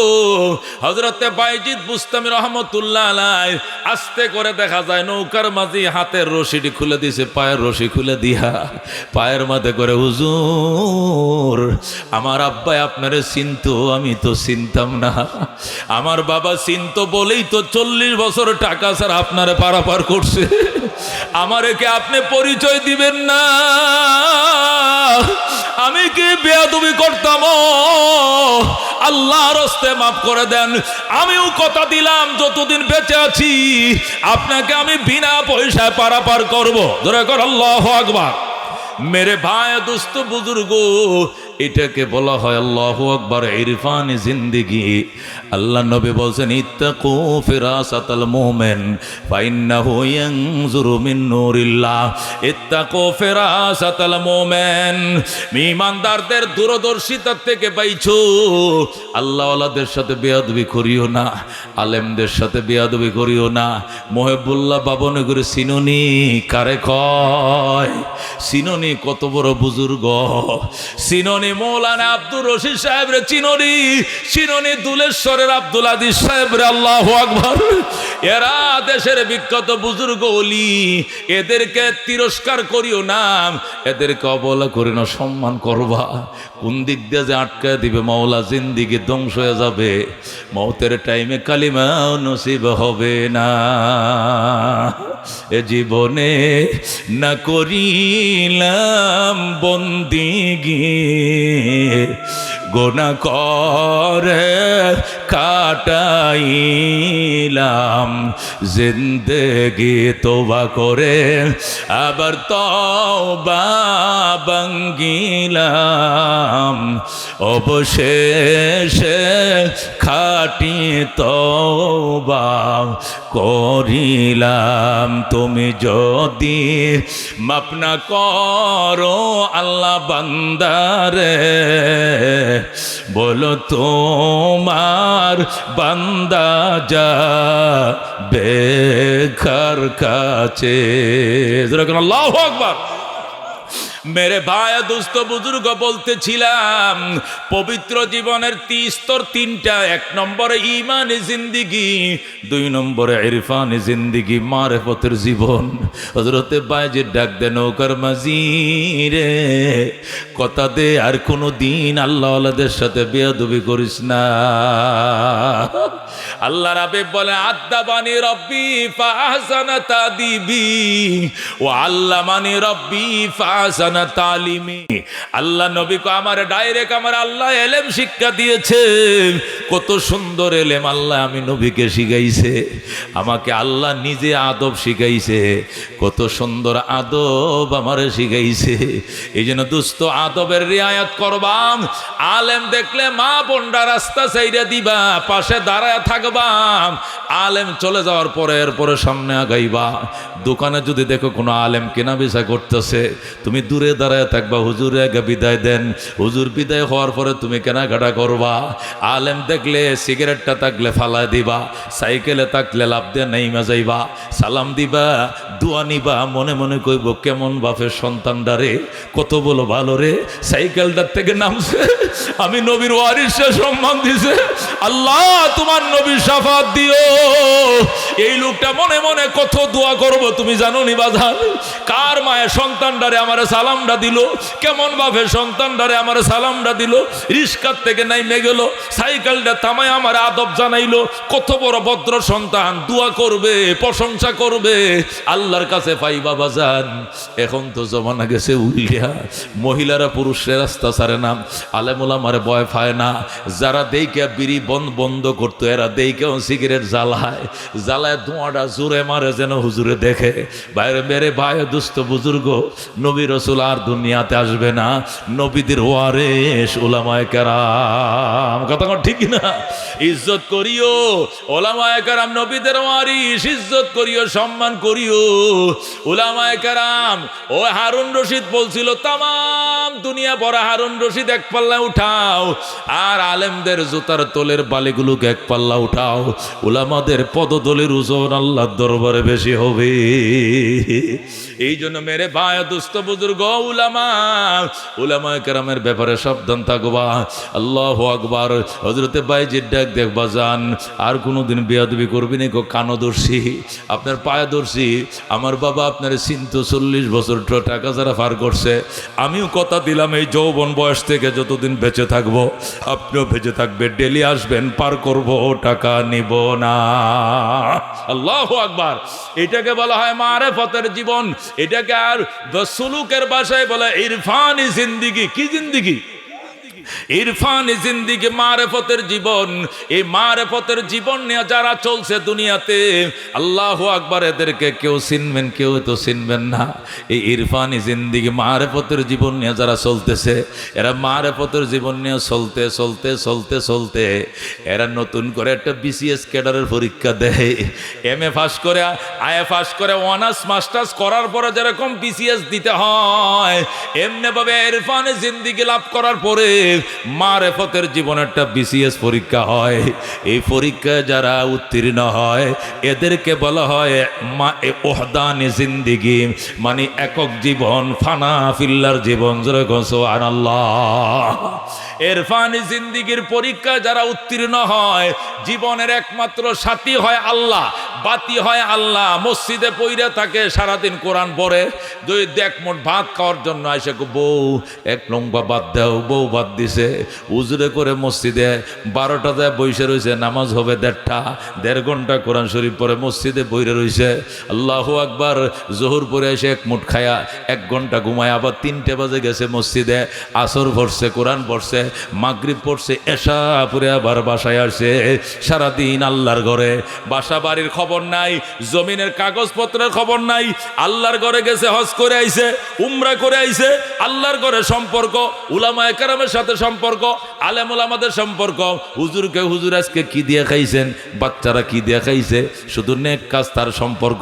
हजरते বাইজিদ বুস্তামি রহমতুল্লাহ আলাইহি আস্তে করে দেখা যায় নৌকার মাঝি হাতের রশিটি খুলে দিয়েছে, পায়ের রশি খুলে দিয়া পায়ের মাঝে করে, হুজুর আমার আব্বাই আপনারে চিনতো, আমি তো চিনতাম না, আমার বাবা চিনতো বলেই তো 40 বছর টাকা ছাড়া আপনারে পারাপার করছে, আমারে কি আপনি পরিচয় দিবেন না? আমি কি বেয়াদবি করতাম? আল্লাহর রাস্তে মাফ করে দেন। আমিও কথা দিলাম যতদিন বেঁচে আছি আপনাকে আমি বিনা পয়সায় পারাপার করব। ধরে কর আল্লাহু আকবার। मेरे भाई दोस्त बुजुर्ग এটাকে বলা হয় আল্লাহু আকবার ইরফানি জিন্দেগি। আল্লাহ নবী বলেন ইত্তাকু ফিরাসাতাল মুমিন ফাইন্নাহু ইয়ানজুরু মিন নূরিল্লাহ। ইত্তাকু ফিরাসাতাল মুমিন, ঈমানদারদের দূরদর্শিতা থেকে বাইছো। আল্লাহওয়ালাদের সাথে বেয়াদবি করিও না, আলেমদের সাথে বেয়াদবি করিও না। মহিবুল্লাহ বাবনগরে সিনোনি কারে কয়? সিনোনি কত বড় বুজুর্গ, সিনোনি মৌলানা আব্দুর রশিদ সাহেব রে চিনোনি, চিনোনি দুলেশ্বরের আব্দুল আদিস সাহেব রে। আল্লাহু আকবার। এরা দেশের বিখ্যাত বুজুর্গ ওলি, এদেরকে তিরস্কার করিও না, এদেরকে অবহেলা করি না, সম্মান করবা। কোন দিক দিয়ে যে আটকায় দিবে মাওলা, জিন্দিগি ধ্বংস হয়ে যাবে, মৌতের টাইমে কালিমা নসিব হবে না। এ জীবনে না করিলাম বন্দিগি, গোনা করে কাটাইলাম, জিন্দেগি তোবা করে আবার তওবা ভাঙ্গিলাম, অবশেষে খাটি তওবা করিলাম। তুমি যদি মাফ না করো আল্লাহ বান্দারে, বলো তোমার বান্দা যা বেকার কাছে। আল্লাহু আকবার। মেরে ভাই দোস্ত বুজুর্গ, বলতেছিলাম পবিত্র জীবনের স্তর তিনটা। 1 নম্বরে ঈমানি জিন্দিগি, 2 নম্বরে ইরফানি জিন্দিগি, মারিফতের জীবন। হযরতে বায়েজিদ ডাক দেন, নৌকার মাঝি রে, কথা দে আর কোনো দিন আল্লাহ ওয়ালাদের সাথে বেয়াদবি করিস না। আল্লাহ রাবে বলে, আদাবানি রব্বি ফাহসানা তাদিবি ওয়া আল্লামানি রব্বি ফাহসানা তালিমি। আল্লাহ নবী কো আমার ডাইরেক্ট আমার আল্লাহ এলেম শিক্ষা দিয়েছে। কত সুন্দর এলেম আল্লাহ আমি নবীকে শিখাইছে, আমাকে আল্লাহ নিজে আদব শিখাইছে। কত সুন্দর আদব আমারে শিখাইছে। এই জন্য দোস্ত আদবের রিয়ায়াত করবাম। আলেম দেখলে মা বোনরা রাস্তা ছাইড়া দিবা, পাশে দাঁড়ায় থাকবা। আলেম চলে যাওয়ার পরে এরপরে সামনে আগাইবা। দোকানে যদি দেখো কোনো আলেম কেনা বেচা করতেছে, তুমি দূরে দাঁড়ায় থাকবা, হুজুরে আগে বিদায় দেন। হুজুর বিদায় হওয়ার পরে তুমি কেনাকাটা করবা। আলেম দেখলে সিগারেটটা থাকলে ফালায় দিবা, সাইকেলে থাকলে লাভ দিয়ে নেইমা যাইবা, সালাম দিবা, দোয়া নিবা, মনে মনে কইব কেমন বাপের সন্তানটা রে, কত বলো ভালো রে, সাইকেলটার থেকে নামছে, আমি নবীর ওয়ারিসে সম্মান দিছে, আল্লাহ তোমার নবীর শাফাত দিও। এই লোকটা মনে মনে কত দোয়া করব তুমি জানো নি বাজার। কার মায়ের সন্তানটারে আমার সালামটা দিল, কেমন বাপের সন্তানটারে আমার সালামটা দিল, রিস্কার থেকে নাইমে গেল, সাইকেলটা থামায় আমার আদব জানাইলো। কত বড় ভদ্র সন্তান, দোয়া করবে, প্রশংসা করবে, আল্লাহর কাছে পাইবা বাজান। এখন তো জমানা গেছে উল্টা, মহিলারা পুরুষের রাস্তা ছাড়ে না, আলেম ওলামারে ভয় পায় না। যারা দেইকে বিড়ি বন্ধ করতো, এরা দেইকেও সিগারেট জ্বালায়, জ্বালায় ধোঁয়াটা জোরে মারে যেন হুজুরে দেখে। বাইরে মেরে ভাই দুস্থ বুজুর্গ, নবী রসুল আর দুনিয়াতে আসবে না, নবীদের ওয়ারিস উলামায়ে কেরাম। কথা ঠিক না? ইজ্জত করিও উলামায়ে কেরাম, নবীদের ওয়ারিস, ইজ্জত করিও, সম্মান করিও উলামায়ে কেরাম। ও হারুন রশিদ বলছিল, তামাম দুনিয়া ভরা হারুন রশিদ এক পাল্লা উঠাও, আর আলেমদের জুতার তোলের বালিগুলোকে এক পাল্লা উঠাও, উলামাদের পদতলের ওজন আল্লাহর দরবারে বেশি হবে। এই জন্য মেরে ভাই দুস্থ বুজুর্গ, উলামায়ে কেরামের ব্যাপারে সাবধান থাকবা। আল্লাহু আকবার। হযরতে বায়েজিদ ডাক দেখবা যান, আর কোনোদিন বেয়াদবি করবি না গো, কানদর্শী আপনার পায়দর্শী। আমার বাবা আপনার চিন্তা 40 বছর টাকা যারা পার করছে, আমিও কথা দিলাম এই যৌবন বয়স থেকে যতদিন বেঁচে থাকবো আপনিও বেঁচে থাকবে, ডেলি আসবেন, পার করব, টাকা নিব না। আল্লাহু আকবার। এটাকে বলা হয় মারিফতের জীবন, এটাকে আর সুলুকের ভাষায় বলে ইরফানি জিন্দিগি। কি জিন্দিগি? ইরফানি জিন্দিগি, মারিফতের জীবন। এই মারিফতের জীবন নিয়ে যারা চলছে দুনিয়াতে, আল্লাহু আকবার, এদেরকে কেউ চিনবেন, কেউ তো চিনবেন না। এই ইরফানি জিন্দিগি, মারিফতের জীবন নিয়ে যারা চলতেছে, এরা মারিফতের জীবন নিয়ে চলতে চলতে চলতে চলতে এরা নতুন করে একটা বিসিএস ক্যাডারের পরীক্ষা দেয়। এমএ পাস করে, আইএ পাস করে, অনার্স মাস্টার্স করার পরে যেরকম বিসিএস দিতে হয়, এমনি ভাবে ইরফানি জিন্দিগি লাভ করার পরে মারিফতের জীবন একটা বিসিএস পরীক্ষা হয়। এই পরীক্ষায় যারা উত্তীর্ণ হয় এদেরকে বলা হয় ওহদানি জিন্দিগি, মানে একক জীবন, ফানা ফিল্লার জীবন। জোরে কও সুবহানাল্লাহ। ইরফানি জিন্দিগির পরীক্ষা যারা উত্তীর্ণ হয়, জীবনের একমাত্র সাথী হয় আল্লাহ, বাতি হয় আল্লাহ। মসজিদে পইরা থাকে, সারাদিন কোরআন পড়ে, দুই দেখ মোট ভাত খাওয়ার জন্য আইসা বউ এক লম্বা বাদ দাও, বউ বাদ দিছে, দিছে, উজুরে করে মসজিদে 12টায় বইসে রয়েছে, নামাজ হবে 1.5 ঘন্টা কোরআন শরীফ পরে মসজিদে বইরে রয়েছে। আল্লাহু আকবার। জোহর পরে এসে 1 মুঠ খায়া 1 ঘন্টা ঘুমায়, আবার 3টে বাজে গেছে মসজিদে, আসর পড়ছে, কোরআন পড়ছে, মাগরিব পড়ছে, এশা পরে আবার বাসায় আসে। সারাদিন আল্লাহর ঘরে, বাসা বাড়ির খবর নাই, জমিনের কাগজপত্রের খবর নাই। আল্লাহর ঘরে গেছে, হজ করে আইছে, উমরা করে আইছে। আল্লাহর ঘরে সম্পর্ক, উলামায়ে কেরামের সাথে সম্পর্ক, আলেম ওলামাদের সম্পর্ক। হুজুরকে হুজুর আজকে কি দিয়ে খাইছেন, বাচ্চারা কি দিয়ে খাইছে, শুধু নেক কাজ তার সম্পর্ক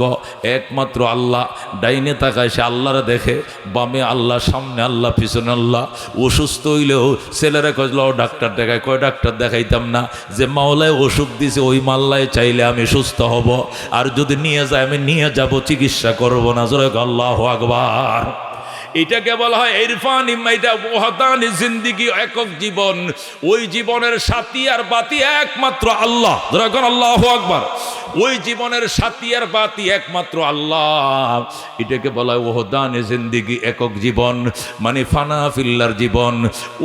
একমাত্র আল্লাহ। ডাইনে তাকায় সে আল্লাহরে দেখে, বামে আল্লাহ, সামনে আল্লাহ, পিছনে আল্লাহ। অসুস্থ হইলেও ছেলেরা কইল ডাক্তার দেখায়, কয় ডাক্তার দেখাইতাম না, যে মাওলায় অসুখ দিছে ওই মাল্লায় চাইলে আমি সুস্থ হব, আর যদি নিয়ে যায় আমি নিয়ে যাব, চিকিৎসা করবো না। জোরে আল্লাহু আকবার। এটাকে বলা হয় ইরফান, এটা ওয়াহদানি জিন্দেগি, একক জীবন। ওই জীবনের সাথী আর বাতি একমাত্র আল্লাহ। যখন আল্লাহু আকবার। ওই জীবনের সাথী আর বাতি একমাত্র আল্লাহ। এটাকে বলা হয় ওয়াহদানি জিন্দেগি, একক জীবন, মানে ফানা ফিল্লার জীবন।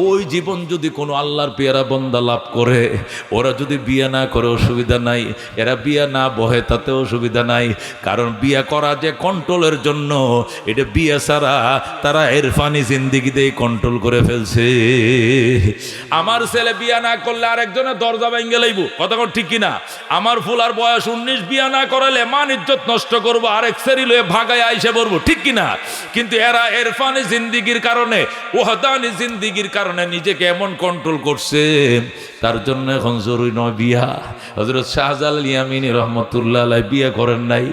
ওই জীবন যদি কোনো আল্লাহর পেয়ারা বান্দা লাভ করে, ওরা যদি বিয়ে না করে অসুবিধা নাই, এরা বিয়ে না বহে তাতে অসুবিধা নাই, কারণ বিয়ে করা যে কন্ট্রোলের জন্য, এটা বিয়ে ছাড়া তারা ইরফানি জিন্দেগিতেই কন্ট্রোল করে ফেলছে। আমার ছেলে বিয়া না করলে আরেকজনের দরজা ভেঙে লাইব, কথা ঠিক কিনা? আমার ফুলার বয়স 19, বিয়া না করালে মান ইজ্জত নষ্ট করবো, আরেক সেরি লয়ে ভাগায় আইসে পড়বো, ঠিক কিনা? কিন্তু এরা ইরফানি জিন্দেগির কারণে, ওয়াহদানি জিন্দেগির কারণে নিজেকে এমন কন্ট্রোল করছে, তার জন্য এখন জরুরি নয় বিয়া। হযরত শাহজালাল ইয়ামিনী রহমতুল্লাহ আলাইহি বিয়ে করেন নাই।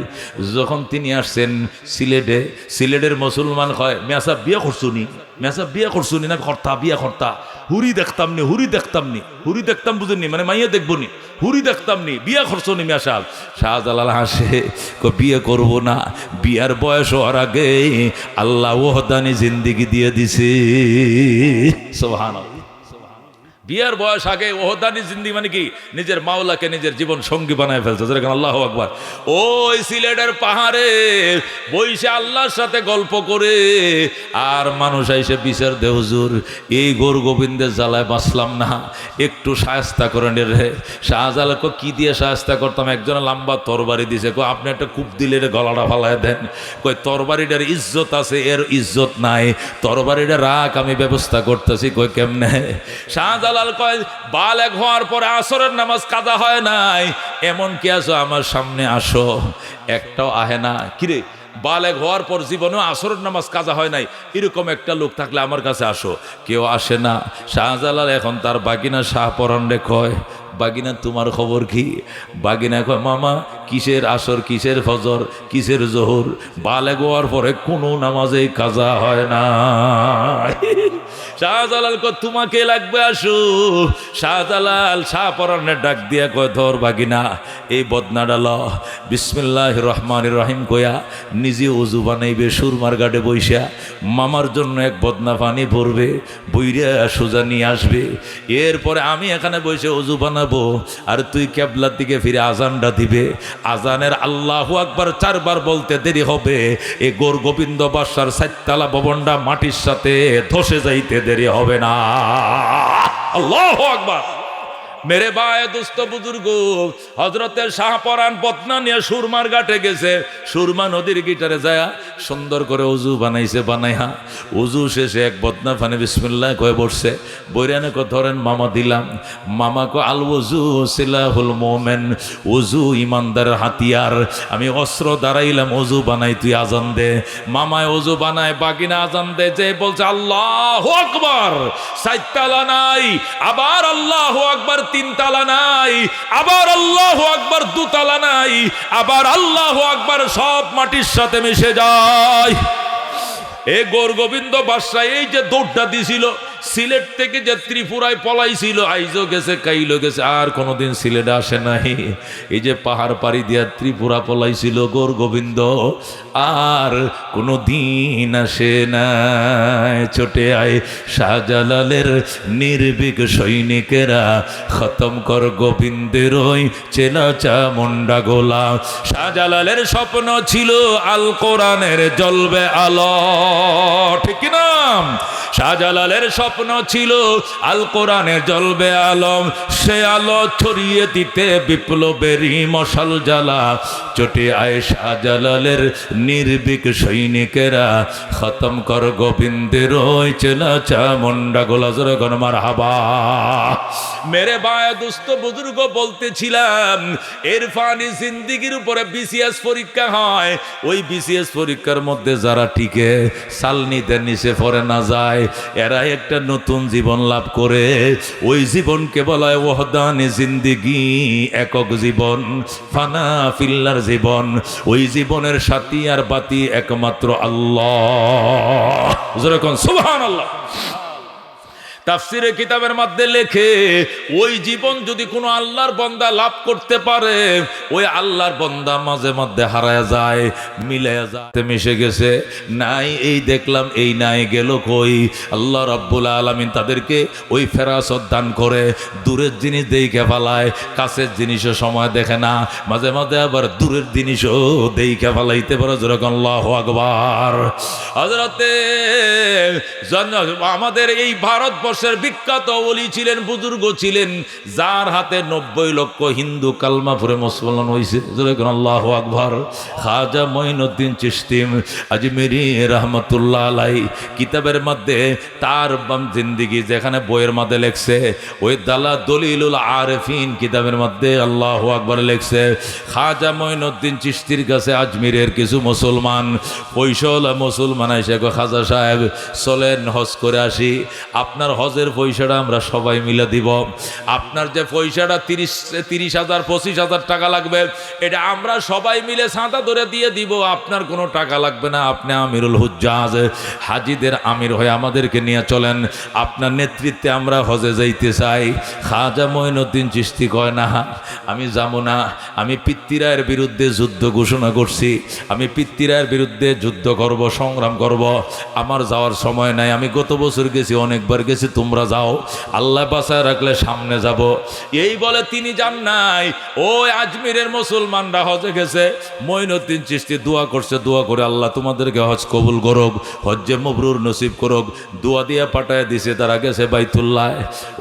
যখন তিনি আসছেন সিলেটে, সিলেটের মুসলমান কয়, মেসা বিয়ে করছুনি, মেসা বিয়ে করছুনি না, কর্তা বিয়া কর্তা, হুরি দেখতাম নি, হুরি দেখতাম নি, হুরি দেখতাম বুঝেননি, মানে মাইয়া দেখবো নি, হুরি দেখতাম নি, বিয়া করছুনি মেসা। শাহজালাল হাসে, বিয়ে করব না, বিয়ার বয়স হওয়ার আগে আল্লাহ ওয়াহদানি জিন্দেগি দিয়ে দিছে। সুবহানাল্লাহ। বিয়ার বয়স আগে ওহদানি জিন্দি, মানে কি নিজের মাওলাকে নিজের জীবন সঙ্গী বানায় ফেলছে। যেরকম আল্লাহু আকবার। ওই সিলেটের পাহাড়ে বইসে আল্লাহর সাথে গল্প করে, আর মানুষ আইসে বিচার দে, হুজুর এই গৌর গোবিন্দের জ্বালায় বাঁচলাম না, একটু শায়েস্তা করে নে রে। শাহজালালকে কি দিয়ে শায়েস্তা করতাম? একজনে লম্বা তরবারি দিছে, কয় আপনি একটা কূপ দিলে গলাটা ফালায় দেন। কয় তরবারিটার ইজ্জত আছে, এর ইজ্জত নাই, তরবারিটা রাখ, আমি ব্যবস্থা করতেছি। কয় কেমনে? শাহজালাল কয়, বালেগ হওয়ার পরে আসরের নামাজ কাজা হয় নাই, এমন কি আছো আমার সামনে আসো, একটাও আহে না। কিরে, বালেগ হওয়ার পর জীবনেও আসরের নামাজ কাজা হয় নাই, এরকম একটা লোক থাকলে আমার কাছে আসো। কেউ আসে না। শাহজালাল এখন তার বাগিনা শাহপরান রে কয়, বাগিনা তোমার খবর কি? বাগিনা কয়, মামা কিসের আসর, কিসের ফজর, কিসের জোহর, বালেগ হওয়ার পরে কোনো নামাজেই কাজা হয় না। শাহজালাল কয়, তোমাকে লাগবে, আসো। শাহজালাল শাহপরানের ডাক দিয়া কয়, ধর বাগিনা এই বদনাটা ল, বিসমিল্লাহির রহমানির রহিম কয়া নিজে ওযু বানাইবে, সুরমার গাড়ে বইসা মামার জন্য এক বদনা পানি ভরবে, বইরা সোজা নিয়ে আসবে। এরপরে আমি এখানে বসে ওযু বানাবো, আর তুই কিবলার দিকে ফিরে আজানটা দিবে। আজানের আল্লাহু আকবার 4 বার বলতে দেরি হবে, এই গৌর গোবিন্দ বাদশার 4তলা ভবনটা মাটির সাথে ধসে যাইতে দেরি হবে না। আল্লাহু আকবার। মেরে ভাই, দোস্ত, বুজুর্গ, হযরতের শাহপরান বদনা নিয়ে সুরমার ঘাটে গেছে। সুরমা নদীর গিটারে যায় সুন্দর করে ওযু বানাইছে, বানাইহা ওযু শেষে এক বদনা ফানে বিসমিল্লাহ কয়ে বসছে। বৈরানে কো ধরেন মামা দিলাম। মামা কো আল ওযু সিলাহুল মুমিন, ওযু ইমানদারের হাতিয়ার, আমি অস্ত্র দাঁড়াইলাম ওযু বানাই, তুই আজান দে। মামায় ওযু বানায়, বাগিনা আজান দে, যে বলছে আল্লাহু আকবার, 4 তালা নাই, আবার আল্লাহু আকবার 3 তালা নাই, আবার আল্লাহু আকবার 2 তালা নাই, আবার আল্লাহু আকবার, সব মাটির সাথে মিশে যায়। এ গৌর গোবিন্দ বাদশা এই যে দৌড়টা দিছিল, সিলেট থেকে যে ত্রিপুরায় পলাইছিল, আইজও গেছে, কাইলো গেছে, আর কোনোদিন সিলেটে আসে নাই। এই যে পাহাড় পাড়ি দিয়া ত্রিপুরা পলাইছিল গৌর গোবিন্দ, আর কোনো দিন আসে নাই। ছোটে আয় শাহজালালের নির্ভীক সৈনিকেরা, খতম কর গোবিন্দের ওই চেলা চামুন্ডা গোলা। শাহজালালের স্বপ্ন ছিল আল কোরআনের জ্বলবে আলো, ঠিক না? শাহজালালের স্বপ্ন স্বপ্ন ছিল আল কোরআনে জ্বলবে আলম, সে আলো ছড়িয়ে দিতে বিপ্লবেরই মশাল জ্বালা। চটে আয়েশা জালালের নির্ভীক সৈনিকেরা খতম কর গোবিন্দের ওই চেলা চামুন্ডা গোলা। জোরে গণ মারহাবা। মেরে ভাই দোস্ত বুজুর্গ বলতেছিলাম, ইরফানি জিন্দেগির উপরে বিসিএস পরীক্ষা হয়। ওই বিসিএস পরীক্ষার মধ্যে যারা টিকে সালনিদের নিচে পড়ে না যায়, এরা একটা নতুন জীবন লাভ করে। ওই জীবনকে বলা হয় ওহদানে জিন্দেগি, একক জীবন, ফানা ফিল্লার জীবন। ওই জীবনের সাথী আর বাতি একমাত্র আল্লাহ। যেরকম সুবহানাল্লাহ। তাফসিরে কিতাবের মধ্যে লেখে, ওই জীবন যদি কোনো আল্লাহর বান্দা লাভ করতে পারে, ওই আল্লাহর বান্দা মাঝে মধ্যে হারায় যায়, মিলে যায়, মিশে গেছে। নাই এই দেখলাম, এই নাই গেল কই। আল্লাহ রাব্বুল আলামিন তাদেরকে ওই ফেরাসত দান করে। দূরের জিনিস দেখে ফেলায়, কাছের জিনিসও সময় দেখে না, মাঝে মাঝে আবার দূরের জিনিসও দেখে ফেলাইতে পারে। যেরকম আল্লাহু আকবার। হযরতে আমাদের এই ভারতবর্ষ বিখ্যাত ওলি ছিলেন, বুজুর্গ ছিলেন, যার হাতে 90 লক্ষ হিন্দু কালমা পড়ে মুসলমান হয়েছে। আল্লাহু আকবার। খাজা মঈনুদ্দিন চিশতি আজমেরি রহমতুল্লাহ আলাইহি কিতাবের মধ্যে তার জিন্দেগি যেখানে বইয়ের মধ্যে লেখছে, ওই দলিলুল আরিফিন কিতাবের মধ্যে আল্লাহু আকবার লেখছে, খাজা মঈনুদ্দিন চিশতির কাছে আজমিরের কিছু মুসলমান পয়সাওয়ালা মুসলমান এসে খাজা সাহেব চলেন হজ করে আসি, আপনার হজের পয়সাটা আমরা সবাই মিলে দিব। আপনার যে পয়সাটা 30,000 25,000 টাকা লাগবে, এটা আমরা সবাই মিলে চাঁদা ধরে দিয়ে দিব, আপনার কোনো টাকা লাগবে না। আপনি আমিরুল হুজ্জাজ, হাজিদের আমির হয়ে আমাদেরকে নিয়ে চলেন, আপনার নেতৃত্বে আমরা হজে যাইতে চাই। খাজা মঈনুদ্দিন চিশতি কয়, না আমি যাবো না, আমি পিতৃরায়ের বিরুদ্ধে যুদ্ধ ঘোষণা করছি, আমি পিতৃরায়ের বিরুদ্ধে যুদ্ধ করব, সংগ্রাম করব, আমার যাওয়ার সময় নাই। আমি গত বছর গেছি, অনেকবার গেছি, তোমরা যাও, আল্লাহ বাঁচায় রাখলে সামনে যাব। এই বলে তিনি যান নাই। ওই আজমিরের মুসলমানরা হজে গেছে, মঈনুদ্দিন চিশতি দোয়া করছে, দোয়া করে আল্লাহ তোমাদেরকে হজ কবুল করুক, হজ্জে মবরুর নসিব করুক, দোয়া দিয়ে পাঠায় দিছে। তারা গেছে বাইতুল্লাহ।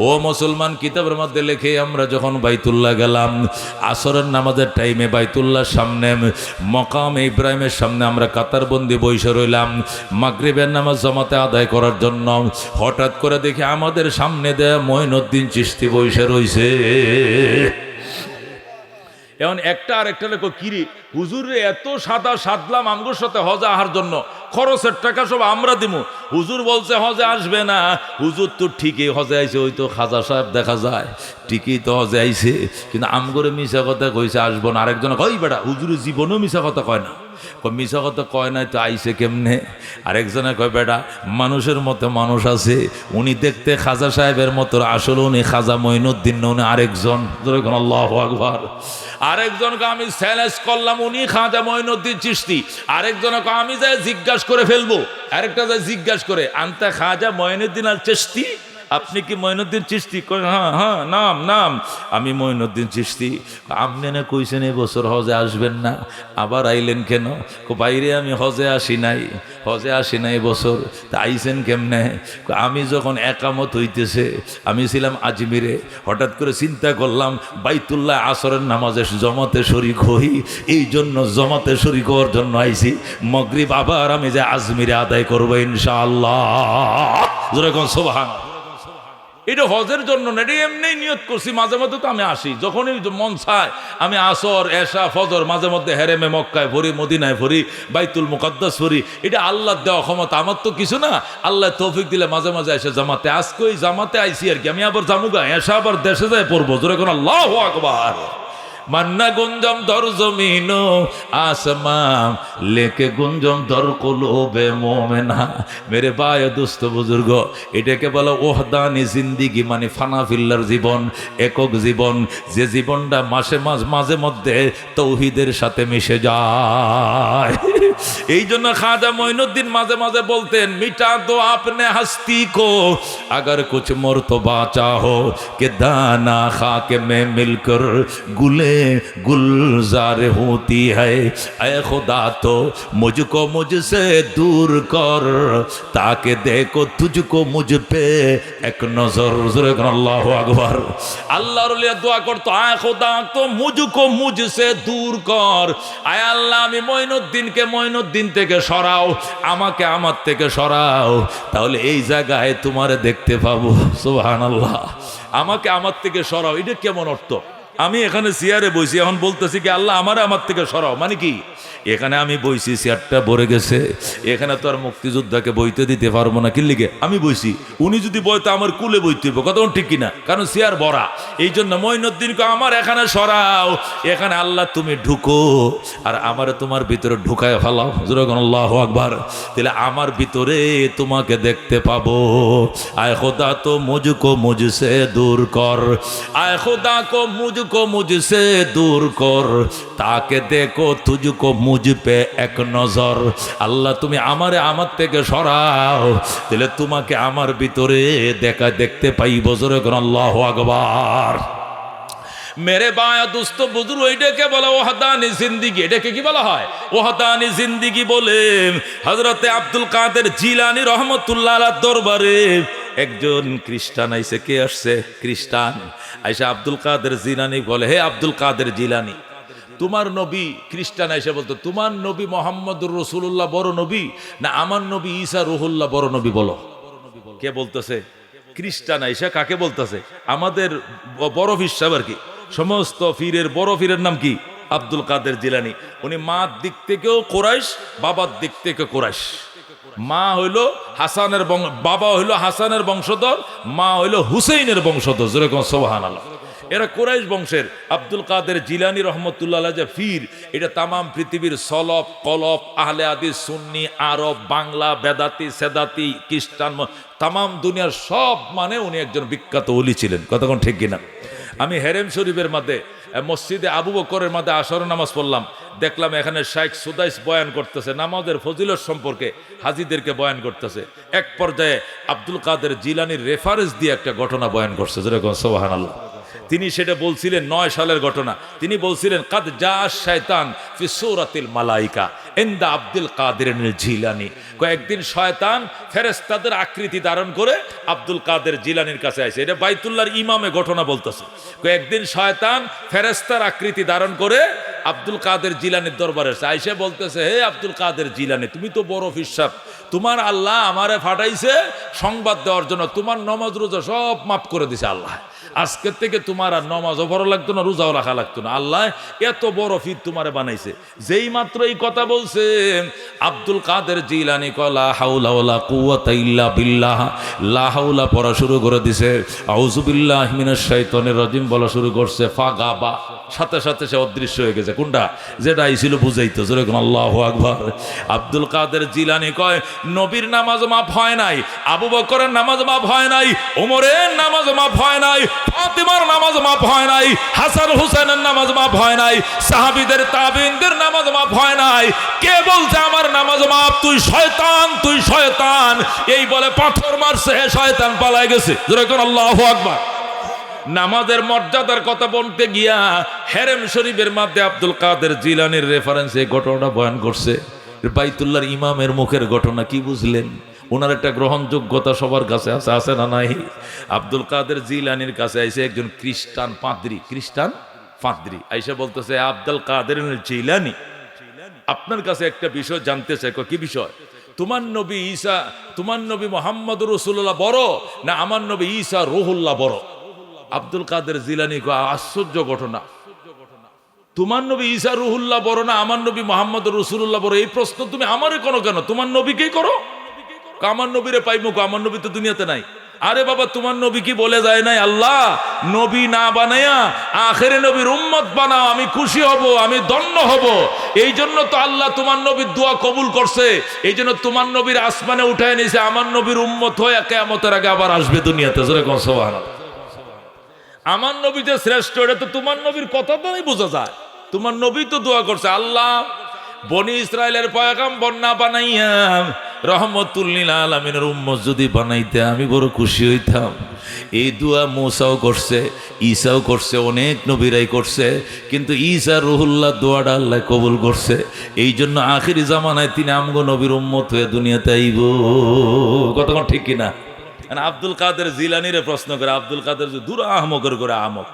ও মুসলমান, কিতাবের মধ্যে লেখে, আমরা যখন বাইতুল্লাহ গেলাম, আসরের নামাজের টাইমে বাইতুল্লাহর সামনে মকামে ইব্রাহিমের সামনে আমরা কাতারবন্দি বসে রইলাম মাগরিবের নামাজ জামাতে আদায় করার জন্য। হঠাৎ করে দেখি আমাদের সামনে দেয়া মঈনুদ্দিন চিশতি বসে রইছে। এখন একটা আর একটা লেখো, কিরি হুজুরে এত সাদা সাদলাম আমগোর সাথে হজে আহার জন্য, খরচের টাকা সব আমরা দিব। হুজুর বলছে হজে আসবে না। হুজুর তো ঠিকই হজে আইছে, ওই তো খাজা সাহেব দেখা যায় ঠিকই তো হজে আইছে, কিন্তু আমগরে মিশা কথা কইছে আসবো না। আরেকজন কই বেটা হুজুরের জীবনেও মিশা কথা কয় না। মিশা কথা কয় নাই তো আইসে কেমনে? আরেকজনে কয় বেটা মানুষের মতো মানুষ আছে, উনি দেখতে খাজা সাহেবের মতো, আসলে উনি খাজা মঈনুদ্দিন না, উনি আরেকজন। আল্লাহু আকবার। আরেকজনকে আমি চ্যালেঞ্জ করলাম, উনি খাজা মঈনুদ্দিন চিশতি। আরেকজনকে আমি যাই জিজ্ঞাসা করে ফেলবো, আরেকটা যাই জিজ্ঞাসা করে, আনতা খাজা মঈনুদ্দিন আল চিশতি, আপনি কি মঈনুদ্দিন চিশতি? হ্যাঁ হ্যাঁ, নাম নাম, আমি মঈনুদ্দিন চিশতি। আপনি না কইছেন এবছর হজে আসবেন না, আবার আইলেন কেন? বাইরে আমি হজে আসি নাই, হজে আসি নাই এবছর, তা আইছেন কেমনে? আমি যখন একামত হইতেছে, আমি ছিলাম আজমিরে, হঠাৎ করে চিন্তা করলাম বাইতুল্লাহ আসরের নামাজে জমাতে শরিক হই, এই জন্য জমাতে শরিক হওয়ার জন্য আইছি। মাগরিব আবার আমি যে আজমিরে আদায় করবো ইনশাআল্লাহ। যেরকম সুবহান, এটা হজের জন্য না, এটা এমনি নিয়ত করছি। মাঝে মধ্যে তো আমি আসি, যখনই মন চায় আমি আসর এশা ফজর মাঝে মধ্যে হেরেমে মক্কায় ভরি, মদিনায় ভরি, বাইতুল মুকাদ্দাস ভরি। এটা আল্লাহর দেওয়া ক্ষমতা, আমার তো কিছু না। আল্লাহ তৌফিক দিলে মাঝে মাঝে এসে জামাতে, আজকে ওই জামাতে আইসি আর কি। আমি আবার জামুগা এসা আবার দেশে যায় পড়বো। জোরে কোন আল্লাহু আকবার। মান্না গুঞ্জম দর জমিন আসমাম লেকে গুঞ্জম দর কুলুবে মোমেনা। মেরে ভাই দোস্ত বুজুর্গ, এটাকে বলা ওহদানি জিন্দিগি, মানে ফানা ফিল্লার জীবন, একক জীবন, যে জীবনটা মাঝে মধ্যে তৌহিদের সাথে মিশে যায়। এই জন্য খাজা মঈনুদ্দিন মাঝে মাঝে বলতেন, মিটা দো আপনে হস্তি কো अगर कुछ मर्तबा चाहो कि दाना खाक में मिलकर गुले गुलजार होती है, ऐ खुदा तो मुझको मुझसे दूर कर ताकि देखो तुझको मुझ पे एक नजर। अल्लाहु अकबर। আল্লাহর ওলিয়া দোয়া করতো, আয় খোদা তো মুঝকো মুঝসে দূর কর, আয় আল্লাহ আমি মঈনুদ্দিনকে মঈনুদ্দিন থেকে সরাও, আমাকে আমার থেকে সরাও, তাহলে এই জায়গায় তোমারে দেখতে পাবো। সুবহানাল্লাহ। আমাকে আমার থেকে সরাও, এটা কেমন অর্থ? আমি এখানে চেয়ারে বইছি, এখন বলতেছি কি আল্লাহ আমারে আমার থেকে সরাও, মানে কি? এখানে আমি বইছি, চেয়ারটা ভরে গেছে, এখানে তো আর মুক্তিযোদ্ধাকে বইতে দিতে পারবো না, কি লিগে? আমি বইছি, উনি যদি বইতে আমার কুলে বইতে হইব, কথা ঠিক কিনা? কারণ চেয়ার ভরা। এই জন্য মঈনুদ্দিনকে আমার এখানে সরাও, এখানে আল্লাহ তুমি ঢুকো আর আমারে তোমার ভিতরে ঢুকায় ফেলাও। আল্লাহু আকবার। তাহলে আমার ভিতরে তোমাকে দেখতে পাবো। আয় খোদা তো মুঝকো মুঝসে দূর কর, আয় খোদা কো মুঝকো মুঝসে দূর কর তাকে দেখো তুঝকো মুঝ পে এক নজর। আল্লাহ তুমি আমারে আমার থেকে সরাও, তাহলে তোমাকে আমার ভিতরে দেখতে পাইব। জোরে কোন আল্লাহু আকবার। মেরে বায়া দোস্ত বুজুর্গ, এটাকে বলা ওয়াহদানি জিন্দিগি। এটাকে কি বলা হয়? ওয়াহদানি জিন্দিগি বলে। হযরতে আব্দুল কাদের জিলানী রহমতুল্লাহ আলাইহির দরবারে একজন খ্রিস্টান আইসে। কে আসছে? খ্রিস্টান আইসা আব্দুল কাদের জিলানী বলে, হে আব্দুল কাদের জিলানী, তোমার নবী, খ্রিস্টান এসে বলতো, তোমার নবী মোহাম্মদুর রাসূলুল্লাহ বড় নবী না আমার নবী ঈসা রুহুল্লাহ বড় নবী? বলো। কে বলতেছে? খ্রিস্টান এসে কাকে বলতেছে? আমাদের বড় পীর সাহেব আর কি, সমস্ত পীরের বড় পীরের নাম কি? আব্দুল কাদের জিলানী। উনি মার দিক থেকেও কোরাইশ, বাবার দিক থেকে কোরাইশ। মা হইল হাসানের বাবা হইল হাসানের বংশধর, মা হইল হুসেইনের বংশধর। যেরকম সুবহানাল্লাহ। এরা কোরাইশ বংশের। আব্দুল কাদের জিলানী রহমতুল্লাহ আলাইহি যে পীর, এটা তামাম পৃথিবীর সলফ কলফ আহলে হাদিস সুন্নি আরব বাংলা বেদাতি সেদাতি খ্রিস্টান তামাম দুনিয়ার সব মানে উনি একজন বিখ্যাত ওলি ছিলেন। কতক্ষণ ঠিক কিনা? আমি হেরেম শরীফের মধ্যে মসজিদে আবু বকরের মধ্যে আসর নামাজ পড়লাম, দেখলাম এখানে শাইখ সুদাইস বয়ান করতেছে নামাজের ফজিলত সম্পর্কে, হাজিদেরকে বয়ান করতেছে। এক পর্যায়ে আব্দুল কাদের জিলানীর রেফারেন্স দিয়ে একটা ঘটনা বয়ান করছে। যেরকম সুবহানাল্লাহ। তিনি সেটা বলছিলেন 9 সালের ঘটনা। তিনি বলছিলেন, কাদ জা শায়তান ফি সূরাতিল মালাইকা ইনদা আব্দুল কাদের জিলানী। কয়েকদিন শয়তান ফেরেশতাদের আকৃতি ধারণ করে আব্দুল কাদের জিলানীর কাছে আসে। এটা বাইতুল্লাহর ইমামে ঘটনা বলতেছে। কয়েকদিন শয়তান ফেরেশতার আকৃতি ধারণ করে আব্দুল কাদের জিলানীর দরবারে আইসে বলতেছে, হে আব্দুল কাদের জিলানী, তুমি তো বড় পীর সাহেব, তোমার আল্লাহ আমারে ফাটাইছে সংবাদ দেওয়ার জন্য, তোমার নামাজ রোজা সব মাফ করে দিছে আল্লাহ। আজকের থেকে তোমার আর নামাজও পড়া লাগতো না, রোজাও রাখা লাগতো না, আল্লাহ এত বড় পীর তোমারে বানাইছে। যেই মাত্র এই কথা বলছে আব্দুল কাদের জিলানী লা হাওলা ওয়ালা কুওয়াতা ইল্লা বিল্লাহ, লা হাওলা পড়া শুরু করে দিছে, আউযু বিল্লাহি মিনাশ শাইতানির রাজিম বলা শুরু করছে। ফাগাবা, সাথে সাথে সে অদৃশ্য হয়ে গেছে। কোনটা? যেটা আইছিল বুঝাইতো। যেরকম আল্লাহু আকবার। আব্দুল কাদের জিলানী কয়, নবীর নামাজ মাফ হয় নাই, আবু বকরের নামাজ মাফ হয় নাই, ওমরের নামাজ মাফ হয় নাই, ফাতিমার নামাজ মাফ হয় নাই, হাসান হুসেনের নামাজ মাফ হয় নাই, সাহাবীদের তাবিঈনদের নামাজ মাফ হয় নাই। কে বলছে আমার নামাজ মাফ? তুই শয়তান, তুই শয়তান। এই বলে পাথর মারছে, শয়তান পালায় গেছে। যেরকম আল্লাহু আকবার। নামাজের মর্যাদার কথা বলতে গিয়া হেরেম শরীফের মধ্যে আব্দুল কাদের জিলানীর রেফারেন্সে ঘটনাটা বয়ান করছে। বাইতুল্লাহর ইমামের মুখের ঘটনা। কি বুঝলেন? ওনার একটা গ্রহণযোগ্যতা সবার কাছে আছে, আছে না নাই? আব্দুল কাদের জিলানীর কাছে আইসে একজন খ্রিস্টান পাদ্রী, খ্রিস্টান পাদ্রী আইসে বলতেছে, আব্দুল কাদের জিলানী, আপনার কাছে একটা বিষয় জানতে চাই। কি বিষয়? তোমার নবী ঈসা, তোমার নবী মুহাম্মদুর রাসূলুল্লাহ বড় না আমার নবী ঈসা রুহুল্লাহ বড়? আব্দুল কাদের জিলানী কয়, আশ্চর্য ঘটনা, তোমার নবী ঈসা রুহুল্লাহ বড় না আমার নবী মুহাম্মদুর রাসূলুল্লাহ বড়? এই প্রশ্ন তুমি আমারে কোনো কেন? তোমার নবীকেই করো। আমার নবীরে পাইমু, আমার নবী তো দুনিয়াতে নাই। আরে বাবা, তোমার নবী কি বলে যায় নাই আল্লাহ নবী না বানায়া আখেরে নবীর উম্মত বানাও, আমি খুশি হব, আমি ধন্য হব। এই জন্য তো আল্লাহ তোমার নবীর দোয়া কবুল করছে। এই জন্য তোমার নবীর আসমানে উঠায় নিয়েছে, আমার নবীর উম্মত হয়ে কিয়ামতের আগে আবার আসবে দুনিয়াতে। যেরকম সুবহানাল্লাহ। আমার নবী যে শ্রেষ্ঠ, এটা তো তোমার নবীর কথা দ্বারাই বোঝা যায়। তোমার নবী তো দোয়া করছে, আল্লাহ বনি ইসরায়েলের পয়গাম্বর না বানাইয়া রহমতুল লিল আলামিনের উম্মত যদি বানাইতে আমি বড় খুশি হইতাম। এই দোয়া মুসাও করছে, ঈসাও করছে, অনেক নবীরাই করছে, কিন্তু ঈসা রুহুল্লাহ দোয়াটা আল্লাহ কবুল করছে। এই জন্য আখিরি জামানায় তিনি আমগো নবীর উম্মত হয়ে দুনিয়াতে আইব। কতক্ষণ ঠিক কিনা? আব্দুল কাদের জিলানিরে প্রশ্ন করে, আব্দুল কাদের যে দূর আহমকের করে আহমক,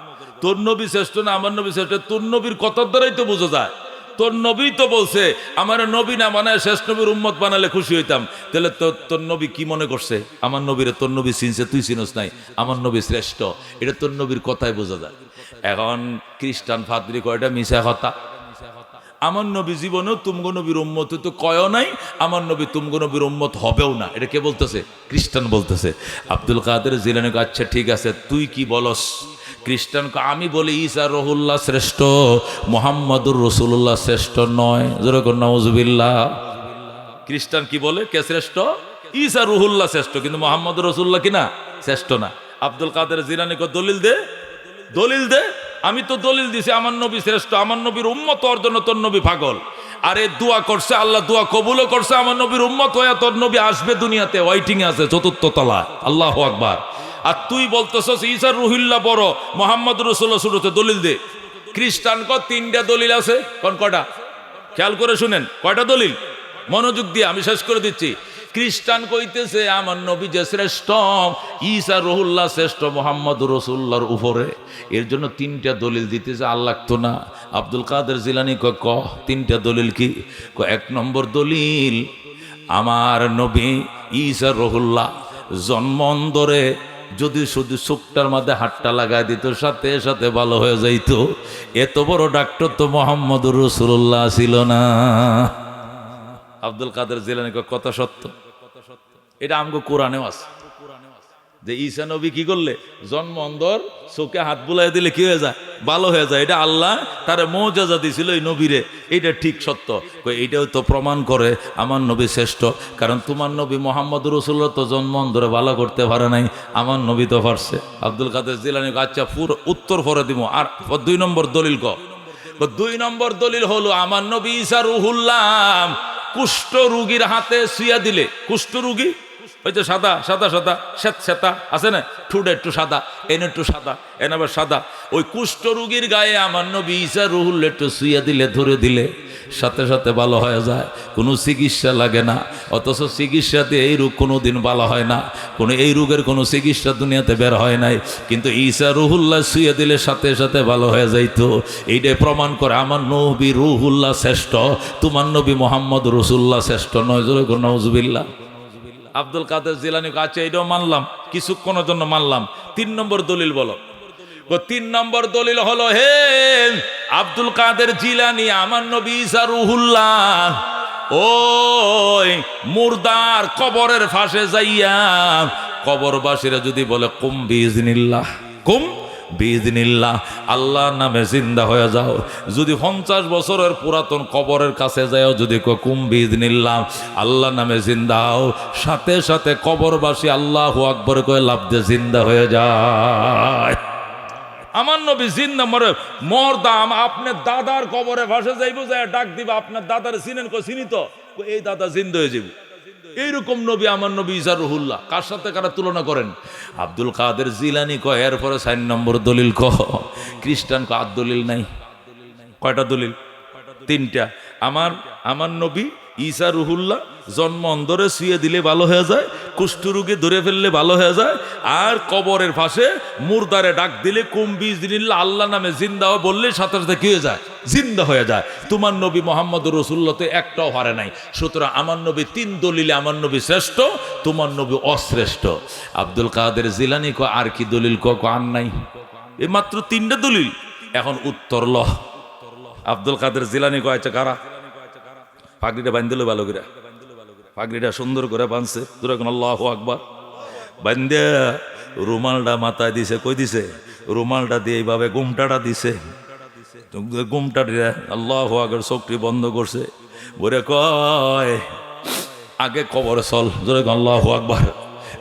তোর নবী শ্রেষ্ঠ না আমার নবী শ্রেষ্ঠ? তোর নবীর কথার দ্বারাই তো বোঝা যায়। তোর নবী তো বলছে আমার নবী না বানায় শেষ নবীর উম্মত বানালে খুশি হইতাম। তাহলে তোর নবী কি মনে করছে? আমার নবীরে তোর নবী চিনছে, তুই চিনস নাই, আমার নবী শ্রেষ্ঠ, এটা তোর নবীর কথাই বোঝা যায়। এখন খ্রিস্টান ফাদরি কয়টা মিশা কথা। আমার নবী জীবনেও তুমগো নবীর উম্মত তো কয়ও নাই, আমার নবী তুমগো নবীর উম্মত হবেও না। এটা কে বলতেছে? খ্রিস্টান বলতেছে। আব্দুল কাদের জিলানী কয়, আচ্ছা ঠিক আছে, তুই কি বলস? খ্রিস্টান আমি বলি ঈসা রুহুল্লাহ শ্রেষ্ঠ, মুহাম্মাদুর রাসূলুল্লাহ শ্রেষ্ঠ নয়। যেরকম নাউজুবিল্লাহ। খ্রিস্টান কি বলে? কে শ্রেষ্ঠ? ঈসা রুহুল্লাহ শ্রেষ্ঠ, কিন্তু মুহাম্মাদুর রাসূলুল্লাহ কিনা শ্রেষ্ঠ না। আব্দুল কাদের জিলানী কয়, দলিল দে, দলিল দে। আমি তো দলিল দিছি আমার নবী শ্রেষ্ঠ, আমার নবীর উম্মত হওয়ার জন্য তোর নবী পাগল। আরে দোয়া করছে, আল্লাহ দোয়া কবুলও করছে, আমার নবীর উম্মত হয়ে তোর নবী আসবে দুনিয়াতে, ওয়াইটিং এ আছে ৪র্থ তলায়। আল্লাহু আকবার। আর তুই বলতেছস ঈসা রুহুল্লাহ বড়, মুহাম্মাদুর রাসূলুল্লাহ ছোট। দলিল দে। খ্রিস্টান কয় ৩টা দলিল আছে। কোন কয়টা? খেয়াল করে শুনেন, কয়টা দলিল? মনোযোগ দিয়ে আমি শেষ করে দিচ্ছি। খ্রিস্টান কইতেছে আমার নবী যে শ্রেষ্ঠ, ঈসা রুহুল্লাহ শ্রেষ্ঠ মুহাম্মাদুর রাসূলুল্লাহর উপরে। এর জন্য 3টা দলিল দিতেছে, আর লাগতো না। আব্দুল কাদের জিলানী কয়, 3টা দলিল কি? ১ নম্বর দলিল, আমার নবী ঈসা রুহুল্লাহ জন্মন্দরে যদি শুধু চোখটার মধ্যে হাতটা লাগাই দিত, সাথে সাথে ভালো হয়ে যাইত। এত বড় ডাক্তার তো মুহাম্মাদুর রাসূলুল্লাহ ছিল না। আব্দুল কাদের জিলানী কয়, কথা সত্য। এটা আমগো কোরআনেও আছে যে ঈসা নবী কি করলে জন্ম অন্ধর চোখে হাত বুলাই দিলে কি হয়ে যায়? ভালো হয়ে যায়। এটা আল্লাহ তারে মুজিজা দিছিল এই নবীরে, এটা ঠিক সত্য। এইটাও তো প্রমাণ করে আমার নবী শ্রেষ্ঠ, কারণ তোমার নবী মুহাম্মদুর রাসূলুল্লাহ তো জন্ম অন্ধরে ভালো করতে পারে নাই, আমার নবী তো পারছে। আব্দুল কাদের জিলানী আচ্ছা পুরো উত্তর পরে দিব। আর 2 নম্বর দলিল 2 নম্বর দলিল হলো আমার নবী ঈসা রুহুল্লাহ কুষ্ঠ রোগীর হাতে শুইয়া দিলে, কুষ্ঠ রোগী ওই যে সাদা সাদা সাদা শ্বেতা আছে না, ঠুট একটু সাদা, এনে একটু সাদা, এনে আবার সাদা, ওই কুষ্ঠ রোগীর গায়ে আমার নবী ঈসা রুহুল্লাহ একটু শুইয়া দিলে, ধরে দিলে, সাথে সাথে ভালো হয়ে যায়, কোনো চিকিৎসা লাগে না। অথচ চিকিৎসাতে এই রোগ কোনো দিন ভালো হয় না, এই রোগের কোনো চিকিৎসা দুনিয়াতে বের হয় নাই, কিন্তু ঈসা রুহুল্লাহ শুইয়া দিলে সাথে সাথে ভালো হয়ে যাইতো। এইটাই প্রমাণ করে আমার নবী রুহুল্লাহ শ্রেষ্ঠ, তোমার নবী মুহাম্মদ রাসূলুল্লাহ শ্রেষ্ঠ নয়। জোরে করে নাউজুবিল্লাহ। আব্দুল কাদের জিলানী আচ্ছা এটাও মানলাম, কিছুক্ষণের জন্য মানলাম। 3 নম্বর দলিল বলো। 3 নম্বর দলিল হলো, হে আব্দুল কাদের জিলানী, আমার নবী ঈসা রুহুল্লাহ ওই মুর্দার কবরের পাশে যাইয়া কবরবাসীরা যদি বলে কুম বিইজনিল্লাহ, কুম বিইজনিল্লাহ, আল্লাহর নামে জিন্দা হয়ে যাও। যদি 50 বছরের পুরাতন কবরের কাছে যাও, যদি কুম বিইজনিল্লাহ, আল্লাহর নামে জিন্দা হও, সাথে সাথে কবরবাসী আল্লাহু আকবার কয়ে লাফ দিয়ে জিন্দা হয়ে যায়। আমার নবী জিন্দা মরে মরদাম আপনার দাদার কবরে ভাসে যাইব, যায় ডাক দিবা, আপনার দাদার চিনেন? চিনি তো, এই দাদা জিন্দা হয়ে যাইব। এইরকম নবী আমার নবী ঈসা রুহুল্লাহ। কার সাথে কারা তুলনা করেন? আব্দুল কাদের জিলানী কয়, এরপরে 4 নম্বর দলিল খ্রিস্টান আর দলিল নাই। কয়টা দলিল? 3টা। আমার নবী ঈসা রুহুল্লাহ জন্ম অন্ধরে শুয়ে দিলে ভালো হয়ে যায়, কুষ্ঠরোগী ধরে ফেললে ভালো হয়ে যায়, আর কবরের পাশে মুর্দারে ডাক দিলে কুম বিইজনিল্লাহ, আল্লাহ নামে জিন্দা বললে সাথে সাথে কি হয়ে যায়? জিন্দা হয়ে যায়। তোমার নবী মুহাম্মদুর রাসূলুল্লাহ তো একটাও হারে নাই। সুতরাং আমার নবী 3 দলিলে আমার নবী শ্রেষ্ঠ, তোমার নবী অশ্রেষ্ঠ। আব্দুল কাদের জিলানী কয়, আর কি দলিল? আর নাই, এই মাত্র 3টা দলিল। এখন উত্তর ল। আব্দুল কাদের জিলানী কয়, আচ্ছা কারা? পাগড়িটা বাঁধল ভালো করে, পাগড়িটা সুন্দর করে বাঁধছে, দুরকম আল্লাহু আকবার, বান্ধে রুমালটা মাথায় দিছে। কই দিছে? রুমালটা দিয়ে এইভাবে গুমটাটা দিছে, গুমটা দিয়ে আল্লাহু আকবার, চোখটি বন্ধ করছে। বলে কয়, আগে কবরে চল। দুরকম আল্লাহু আকবার।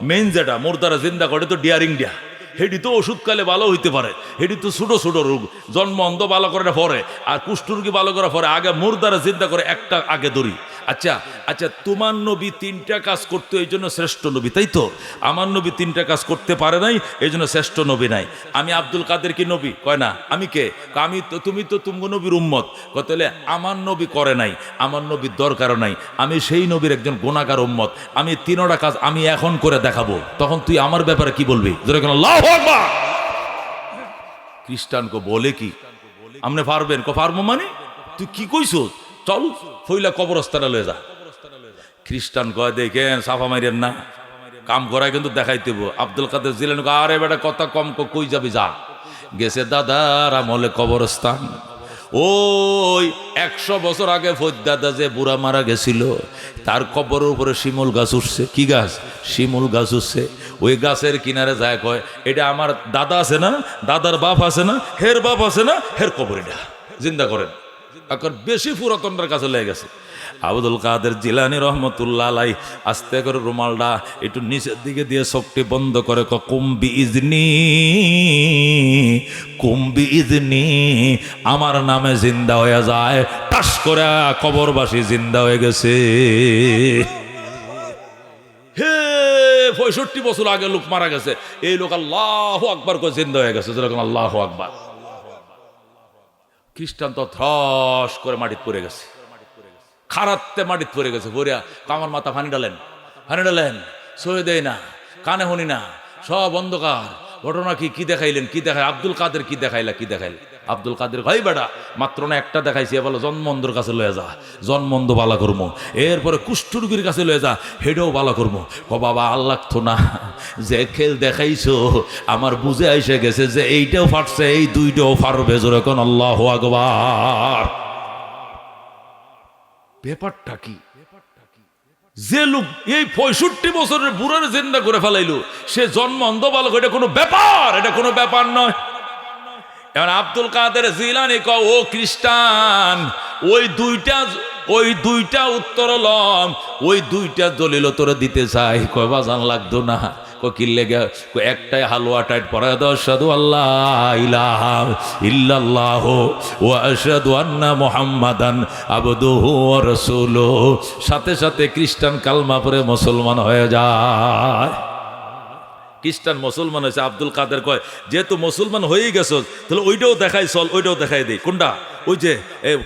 মেইন যেটা মুর্দারা জিন্দা করে তো ডিয়ারিং দিয়া, হেডি তো ওষুধ খাইলে ভালো হইতে পারে, হেডি তো ছোট ছোট রোগ, জন্ম অন্ধ ভালো করে পরে, আর কুষ্ঠরোগী ভালো করা পরে, আগে মুর্দারা চিন্তা করে একটা আগে ধরি। আচ্ছা আচ্ছা, তোমার নবী 3টা কাজ করতে, এই জন্য শ্রেষ্ঠ নবী, তাই তো? আমার নবী 3টা কাজ করতে পারে নাই, এই জন্য শ্রেষ্ঠ নবী নাই। আমি আব্দুল কাদের কি নবী? কয় না। আমি কে? আমি তো, তুমি তো তুমগো নবীর উম্মত। কয় তাহলে আমার নবী করে নাই, আমার নবীর দরকারও নাই, আমি সেই নবীর একজন গুনাহগার উম্মত। আমি 3টা কাজ আমি এখন করে দেখাবো, তখন তুই আমার ব্যাপারে কি বলবি? আল্লাহু আকবার। খ্রিস্টানকে বলে কি আপনি পারবেন? পারবো মানে তুই কি কইছ? চল ফইলা কবরস্থানে লয়ে যা। খ্রিস্টান কয় দেখেন সাফা মাইরেন না, কাম করায় কিন্তু দেখাইতেব। আব্দুল কাদের জিলানী কয় আরে বেটা কথা কম, কই যাবি যা। গেছে দাদার আমলে কবরস্থান। ওই 100 বছর আগে ফৈদাদা যে বুড়া মারা গেছিল, তার কবরের উপরে শিমুল গাছ উঠছে। কি গাছ? শিমুল গাছ উঠছে। ওই গাছের কিনারে যায় কয় এটা আমার দাদা আছে না, দাদার বাপ আছে না, হের বাপ আছে না, হের কবর এটা জিন্দা করেন। এখন বেশি পুরাতনটার কাছে লেগে গেছে। আব্দুল কাদের জিলানী রহমতুল্লাহ আলাই আস্তে করে রুমালটা একটু নিচের দিকে দিয়ে চোখটি বন্ধ করে কুম্বি ইজনি, কুম্বি ইজনি, আমার নামে জিন্দা হয়ে যায়। টাস করে কবরবাসী জিন্দা হয়ে গেছে। হে 65 বছর আগে লোক মারা গেছে, এই লোক আল্লাহু আকবার করে জিন্দা হয়ে গেছে। যেরকম আল্লাহু আকবার। খ্রিস্টান তো থ্রস করে মাটিতে পড়ে গেছে, খারাতে মাটিতে পড়ে গেছে। পড়িয়া আমার মাথা ফানি ডালেন, ফানি ডালেন, সয়ে দেয় না, কানে শুনি না, সব অন্ধকার। ঘটনা কি? কি দেখাইলেন? কি দেখাই? আব্দুল কাদের কি দেখাইলা? কি দেখাইল? আব্দুল কাদের ভাই বেড়া মাত্র না একটা দেখাইছি, বলো জন্মন্ধর কাছে লয়ে যা, জন্মন্ধ বালা করবো। এরপরে কুষ্ঠরোগীর কাছে লয়ে যা, হেডেও বালা করবো। ক বাবা আল্লাহ তো না, যে খেল দেখাইছো আমার বুঝে আইসে গেছে যে এইটাও ফাটছে, এই 2টাও ফাটবে। জোরে কোন আল্লাহু আকবার। ব্যাপারটা কি? যে লোক এই 65 বছরের বুড়ার জিন্দা করে ফেলাইলো, সে জন্ম অন্ধ বালক, এটা কোনো ব্যাপার? এটা কোনো ব্যাপার নয়। এখন আব্দুল কাদের জিলানী কয় ও খ্রিস্টান, ওই দুইটা উত্তর লম, ওই 2টা দলিল তোরে দিতে চাই। কয় বাজান লাগতো না। কিল্লে গে একটাই হালুয়া টাইট পড়া দাও, আশহাদু আল্লাহ ইলাহা ইল্লাল্লাহ ওয়া আশহাদু আন্না মুহাম্মাদান আবদুহু ওয়া রাসূলুহু। সাথে সাথে খ্রিস্টান কালমা পড়ে মুসলমান হয়ে যায়। খ্রিস্টান মুসলমান হয়েছে। আব্দুল কাদের কয় যেহেতু মুসলমান হয়েই গেছ, তাহলে ওইটাও দেখাই, চল ওইটাও দেখাই দিই। কোনটা? ওই যে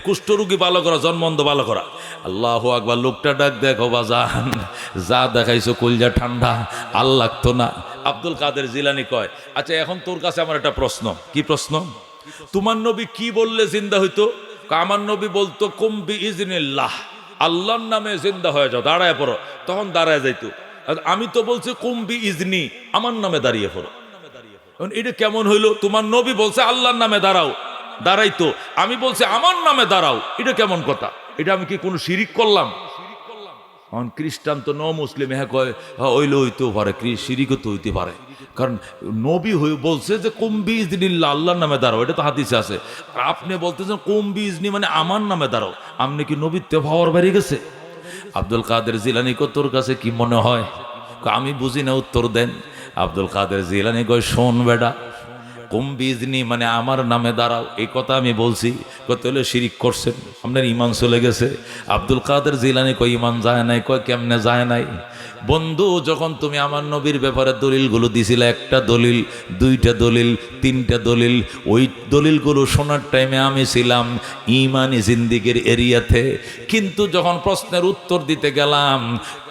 কুষ্ঠরোগী ভালো করা, জন্মন্ধ ভালো করা। আল্লাহু আকবার। লোকটা ডাক দেখো বাজান, যা দেখাইছো কলজা ঠান্ডা, আর লাগতো না। আব্দুল কাদের জিলানী কয় আচ্ছা এখন তোর কাছে আমার একটা প্রশ্ন। কি প্রশ্ন? তোমার নবী কি বললে জিন্দা হইতো? আমার নবী বলতো কুম্বি ইজনিল্লাহ, আল্লাহর নামে জিন্দা হয়ে যাও, দাঁড়ায় পড়ো। তখন দাঁড়ায় যাইতো। আমি তো বলছি কুম্বি ইজনি, আমার নামে দাঁড়িয়ে পড়ো। এটা কেমন হইলো? তোমার নবী বলছে আল্লাহর নামে দাঁড়াও, দাঁড়াইতো। আমি বলছি আমার নামে দাঁড়াও, এটা কেমন কথা? এটা আমি কি কোনো শিরিক করলাম? খ্রিস্টান তো মুসলিম হ্যাঁ কয় ওইলে হইতেও পারে, শিরিকও তো হইতে পারে। কারণ নবী বলছে যে কুম্বি ইজনিল্লাহ, আল্লাহর নামে দাঁড়াও, এটা তো হাদিসে আছে। আর আপনি বলতেছেন কুম্বি ইজনি মানে আমার নামে দাঁড়াও। আপনি কি নবীত্ব পাওয়ার বেড়ে গেছে? আব্দুল কাদের জিলানী কয় তোর কাছে কি মনে হয়? আমি বুঝি না, উত্তর দেন। আব্দুল কাদের জিলানী কয় শোন বেটা, কুম্বি ইজনি মানে আমার নামে দাঁড়াও, এই কথা আমি বলছি। কত হলে শিরিক করছেন, আপনার ইমান চলে গেছে। আব্দুল কাদের জিলানী কয় ইমান যায় নাই। কয় কেমনে যায় নাই? বন্ধু যখন তুমি আমার নবীর ব্যাপারে দলিলগুলো দিছিলে, একটা দলিল, 2টা দলিল, 3টা দলিল, ওই দলিলগুলো শোনার টাইমে আমি ছিলাম ইমানি জিন্দিগির এরিয়াতে। কিন্তু যখন প্রশ্নের উত্তর দিতে গেলাম,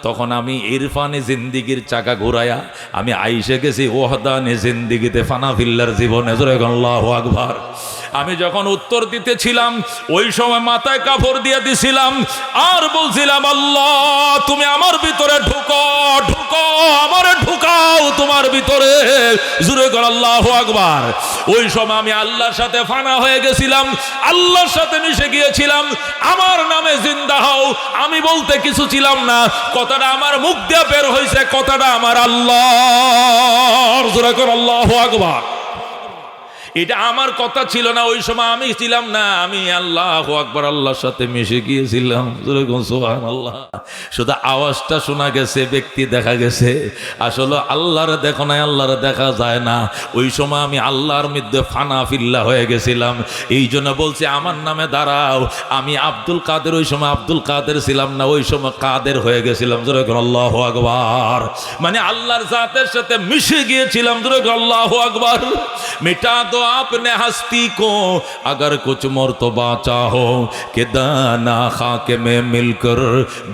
তখন আমি ইরফানি জিন্দিগির চাকা ঘুরাইয়া আমি আইসে গেছি ওহদানি জিন্দিগিতে, ফানাফিল্লার জীবনে। আল্লাহু আকবার। আমি যখন উত্তর দিতেছিলাম ওই সময় মাথায় কাপড় দিয়ে দিছিলাম আর বলছিলাম আল্লাহ তুমি আমার ভিতরে ঢুকো, ঢুকো, আমারে ঢুকাও তোমার ভিতরে। জোরে কর আল্লাহু আকবার। ওই সময় আমি আল্লাহর সাথে ফানা হয়ে গেছিলাম, আল্লাহর সাথে মিশে গিয়েছিলাম। আমার নামে জিন্দা হও আমি বলতে কিছু ছিলাম না, কথাটা আমার মুখ দিয়ে বের হয়েছে, কথাটা আমার আল্লাহর। জোরে কর আল্লাহু আকবার। এটা আমার কথা ছিল না, ওই সময় আমি ছিলাম না, আমি আল্লাহু আকবার আল্লাহর সাথে মিশে গিয়েছিলাম। সুবহানাল্লাহ। শুধু আওয়াজটা শোনা গেছে, ব্যক্তি দেখা গেছে, আসলে আল্লাহর দেখো নাই, আল্লাহর দেখা যায় না। ওই সময় আমি আল্লাহর মধ্যে ফানা ফিল্লা হয়ে গেছিলাম। এই জন্য বলছি আমার নামে দাঁড়াও। আমি আব্দুল কাদের, ওই সময় আব্দুল কাদের ছিলাম না, ওই সময় কাদের হয়ে গেছিলাম। জোরে করে আল্লাহু আকবার। মানে আল্লাহর জাতের সাথে মিশে গিয়েছিলাম। জোরে করে আল্লাহু আকবার। मिटा दो आपने हस्ती को अगर कुछ मर्तबा चाहो कि दाना खाक में मिलकर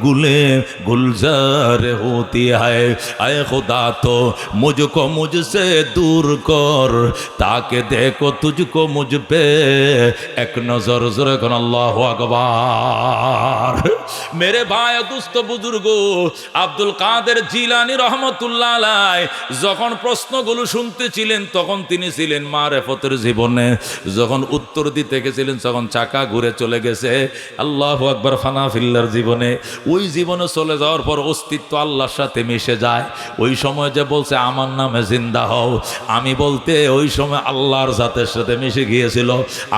गुले गुलजार होती है। ऐ खुदा तो मुझको मुझसे दूर कर ताकि देखो तुझको मुझ पे एक नजर। ज़रा कहो अल्लाहु अकबर। मेरे भाई दोस्त बुजुर्गो, আব্দুল কাদের জিলানী রহমতুল্লাহ আলাইহি যখন প্রশ্নগুলো শুনতেছিলেন তখন তিনি ছিলেন মারেফতের জীবনে। যখন উত্তর দিতে গেছিলেন তখন চাকা ঘুরে চলে গেছে আল্লাহু আকবার ফানা ফিল্লার জীবনে। ওই জীবনে চলে যাওয়ার পর অস্তিত্ব আল্লাহর সাথে মিশে যায়। ওই সময় যে বলছে আমার নামে জিন্দা হও, আমি বলতে ওই সময় আল্লাহর জাতের সাথে মিশে গিয়েছিল।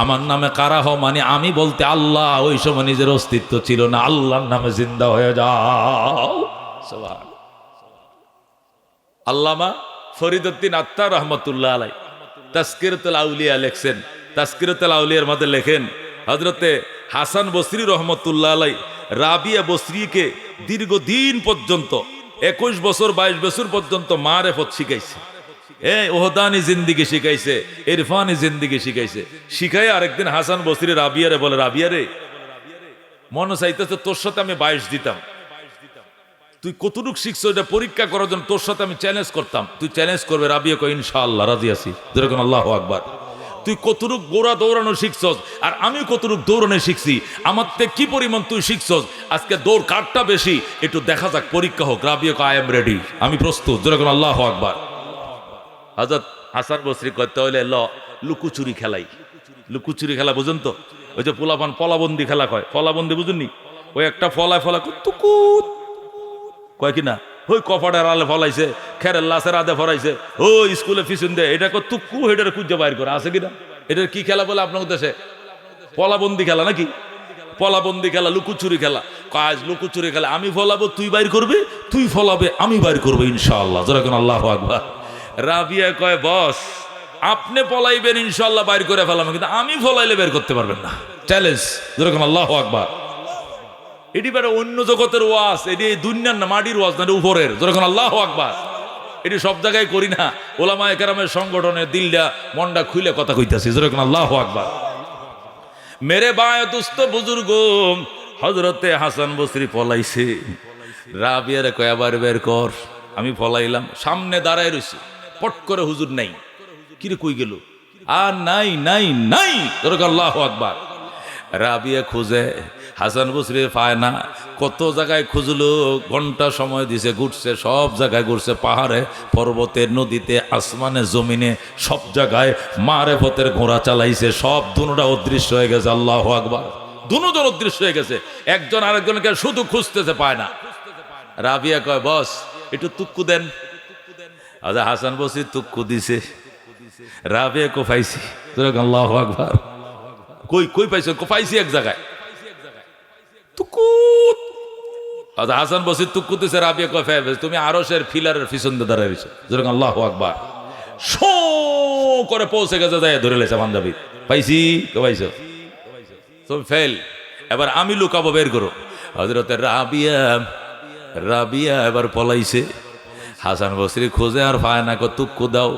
আমার নামে কারা হও মানে আমি বলতে আল্লাহ, ওই সময় নিজের অস্তিত্ব ছিল না, আল্লাহর নামে জিন্দা হয়ে যাও। সুবহান। আল্লামা ফরিদউদ্দিন আত্তার রহমতুল্লাহ আলাইহি তাজকিরাতুল আউলিয়া লেখছেন। তাজকিরাতুল আউলিয়ার মধ্যে লেখেন হযরতে হাসান বসরি রহমতুল্লাহ আলাইহি রাবিয়া বসরিকে দীর্ঘদিন পর্যন্ত 21 বছর 22 বছর পর্যন্ত মারেফত শিখাইছে। ওহদানি জিন্দিগি শিখাইছে, ইরফানি জিন্দিগি শিখাইছে। শিখাই আরেকদিন হাসান বসরি রাবিয়ারে বলে, রাবিয়ারে মনে চাইতেছে তোর সাথে আমি 22 দিতাম, তুই কতটুক শিখছো এটা পরীক্ষা করার জন্য তোর সাথে আমি চ্যালেঞ্জ করতাম, তুই চ্যালেঞ্জ করবে? রাবিয়া কয় ইনশাআল্লাহ রাজি আছি। যেরকম আল্লাহু আকবার। তুই কতটুক গোড়া দৌড়ানো শিখছস আর আমি কতটুক দৌড়ানো শিখছি, আমার থেকে কি পরিমাণ তুই শিখছস, আজকে দৌড় কারটা বেশি একটু দেখা যাক, পরীক্ষা হোক। রাবিয়া কয় আই এম রেডি, আমি প্রস্তুত। যেরকম আল্লাহু আকবার। হযরত হাসান বসরি কইতে হইলে লুকুচুরি খেলাই। লুকুচুরি খেলা বুঝুন তো? ওই যে পোলাপান পলাবন্দি খেলা কয়, পলাবন্দি বুঝুননি? ওই একটা ফলায় তুকুত কয় কিনা, ওই কপাটার আলে ফলাইছে, খেরের লাশের আদে ফরাইছে, ও স্কুলে ফিসুন দে, এটা কয় তুকু, এটার কুজ্জা বাইর করে আছে কিনা? এটার কি খেলা বলে আপনার দেশে? পলাবন্দি খেলা নাকি? পলাবন্দি খেলা, লুকুচুরি খেলা। কাজ লুকুচুরি খেলা, আমি ফলাবো তুই বাইর করবি, তুই ফলাবে আমি বাইর করবো ইনশাআল্লাহ। যেরকম আল্লাহু আকবার। রাবিয়া কয় বস আপনি পলাইবেন ইনশাআল্লাহ বাইর করে ফেলাম, কিন্তু আমি ফলাইলে বের করতে পারবেন না। চ্যালেঞ্জ। যেরকম আল্লাহু আকবার। এটি বেড়ে অন্য জগতের ওয়াজ, এটি দুনিয়ার না, মাটির ওয়াজ না, উপরের। যেরকম আল্লাহু আকবার। এটি সব জায়গায় করি না, ওলামায়ে কেরামের সংগঠনে দিলটা মনটা খুলে কথা কইতাছি। যেরকম আল্লাহু আকবার। মেরে বায় দোস্ত বুজুর্গ, হযরতে হাসান বসরি পলাইছে। রাবিয়ারে কয় আবার বের কর। আমি পলাইলাম, সামনে দাঁড়ায় রইছি, পট করে হুজুর নাই। কিরে কই গেল? আর নাই নাই নাই। যেরকম আল্লাহু আকবার। রাবিয়া খুঁজে, হাসান বসরি পায় না। কত জায়গায় খুঁজলো, ঘন্টা সময় দিছে, ঘুরছে, সব জায়গায় ঘুরছে, পাহাড়ে পর্বতে নদীতে আসমানে জমিনে সব জায়গায় মারেফতের ঘোড়া চালাইছে, সব দুনোটা অদৃশ্য হয়ে গেছে। আল্লাহু আকবার। দুনোজন অদৃশ্য হয়ে গেছে, একজন আরেকজনকে শুধু খুঁজতেছে, পায় না। রাবিয়া কয় বস একটু তুক্কু দেন। আচ্ছা হাসান বসরি তুক্কু দিছে, রাবিয়া কো পাইছি। আল্লাহু আকবার। কই কই পাইছ? পাইছি এক জায়গায়। তুকুত। আচ্ছা হাসান বসরি তুক্কু দিছে, রাবিয়া কয় ফাইবে, তুমি আরশের ফিলারের পিছন দিয়ে দাঁড়ায় রইছো। যেরকম আল্লাহু আকবার। শো করে পৌঁছে গেছে, যায় ধরে লেছে পাঞ্জাবি। পাইছি কে পাইছো? তুমি ফেল। এবার আমি লুকাবো, বের করো। হযরতে রাবিয়া, রাবিয়া এবার পলাইছে। হাসান বসরি খোঁজে আর পায় না, তুক্কু দাও।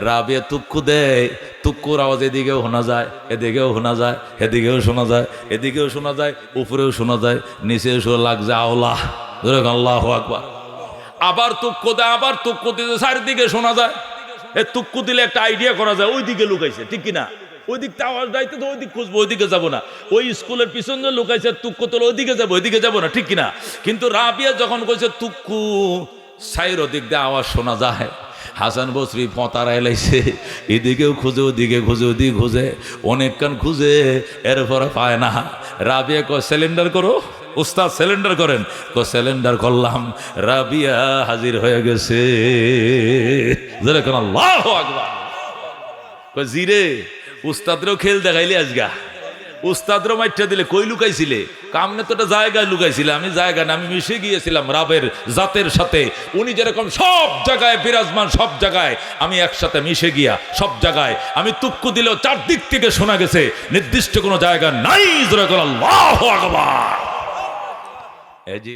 রাবিয়া তুক্কু দেয়, তুক্কুর আওয়াজ এদিকেও শোনা যায়, এদিকেও শোনা যায়, এদিকেও শোনা যায়, এদিকেও শোনা যায়, উপরেও শোনা যায়, নিচেও শোনা লাগছে আওলা। আল্লাহু আকবার। আবার তুক্কু দেয়, আবার তুক্কু দিতে, চারিদিকে শোনা যায়। এ তুক্কু দিলে একটা আইডিয়া করা যায় ওই দিকে লুকাইছে, ঠিক কিনা? ওই দিকটা আওয়াজ দাইতে তো ওই দিক খুঁজবো, ওই দিকে যাবো না। ওই স্কুলের পিছন যে লুকাইছে তুক্কু তোলে, ওই দিকে যাবো, ওই দিকে যাবো না, ঠিক কিনা? কিন্তু রাবিয়া যখন কইছে তুক্কু, সাইর দিক দিয়ে আওয়াজ শোনা যায়। হাসান বসরি পতারা এলাইছে, এদিকেও খুঁজে, ওদিকে খুঁজে, ওদিকে খুঁজে, অনেকক্ষণ খুঁজে, এরপরে পায় না। রাবিয়া কয় সিলিন্ডার করো। উস্তাদ সিলিন্ডার করেন। সিলিন্ডার করলাম, রাবিয়া হাজির হয়ে গেছে। যেরকম আল্লাহু আকবার। জিরে উস্তাদরেও খেল দেখাইলে আজগা উস্তাদরও মাইটা দিলে কই লুকাইছিলে কামনে তো একটা জায়গায় লুকাইছিলে আমি জায়গা না আমি মিশে গিয়েছিলাম রাবের জাতের সাথে উনি যেরকম সব জায়গায় বিরাজমান সব জায়গায় আমি একসাথে মিশে গিয়া সব জায়গায় আমি তুক্কু দিলেও চারদিক থেকে শোনা গেছে নির্দিষ্ট কোনো জায়গা নাই। আল্লাহু আকবার।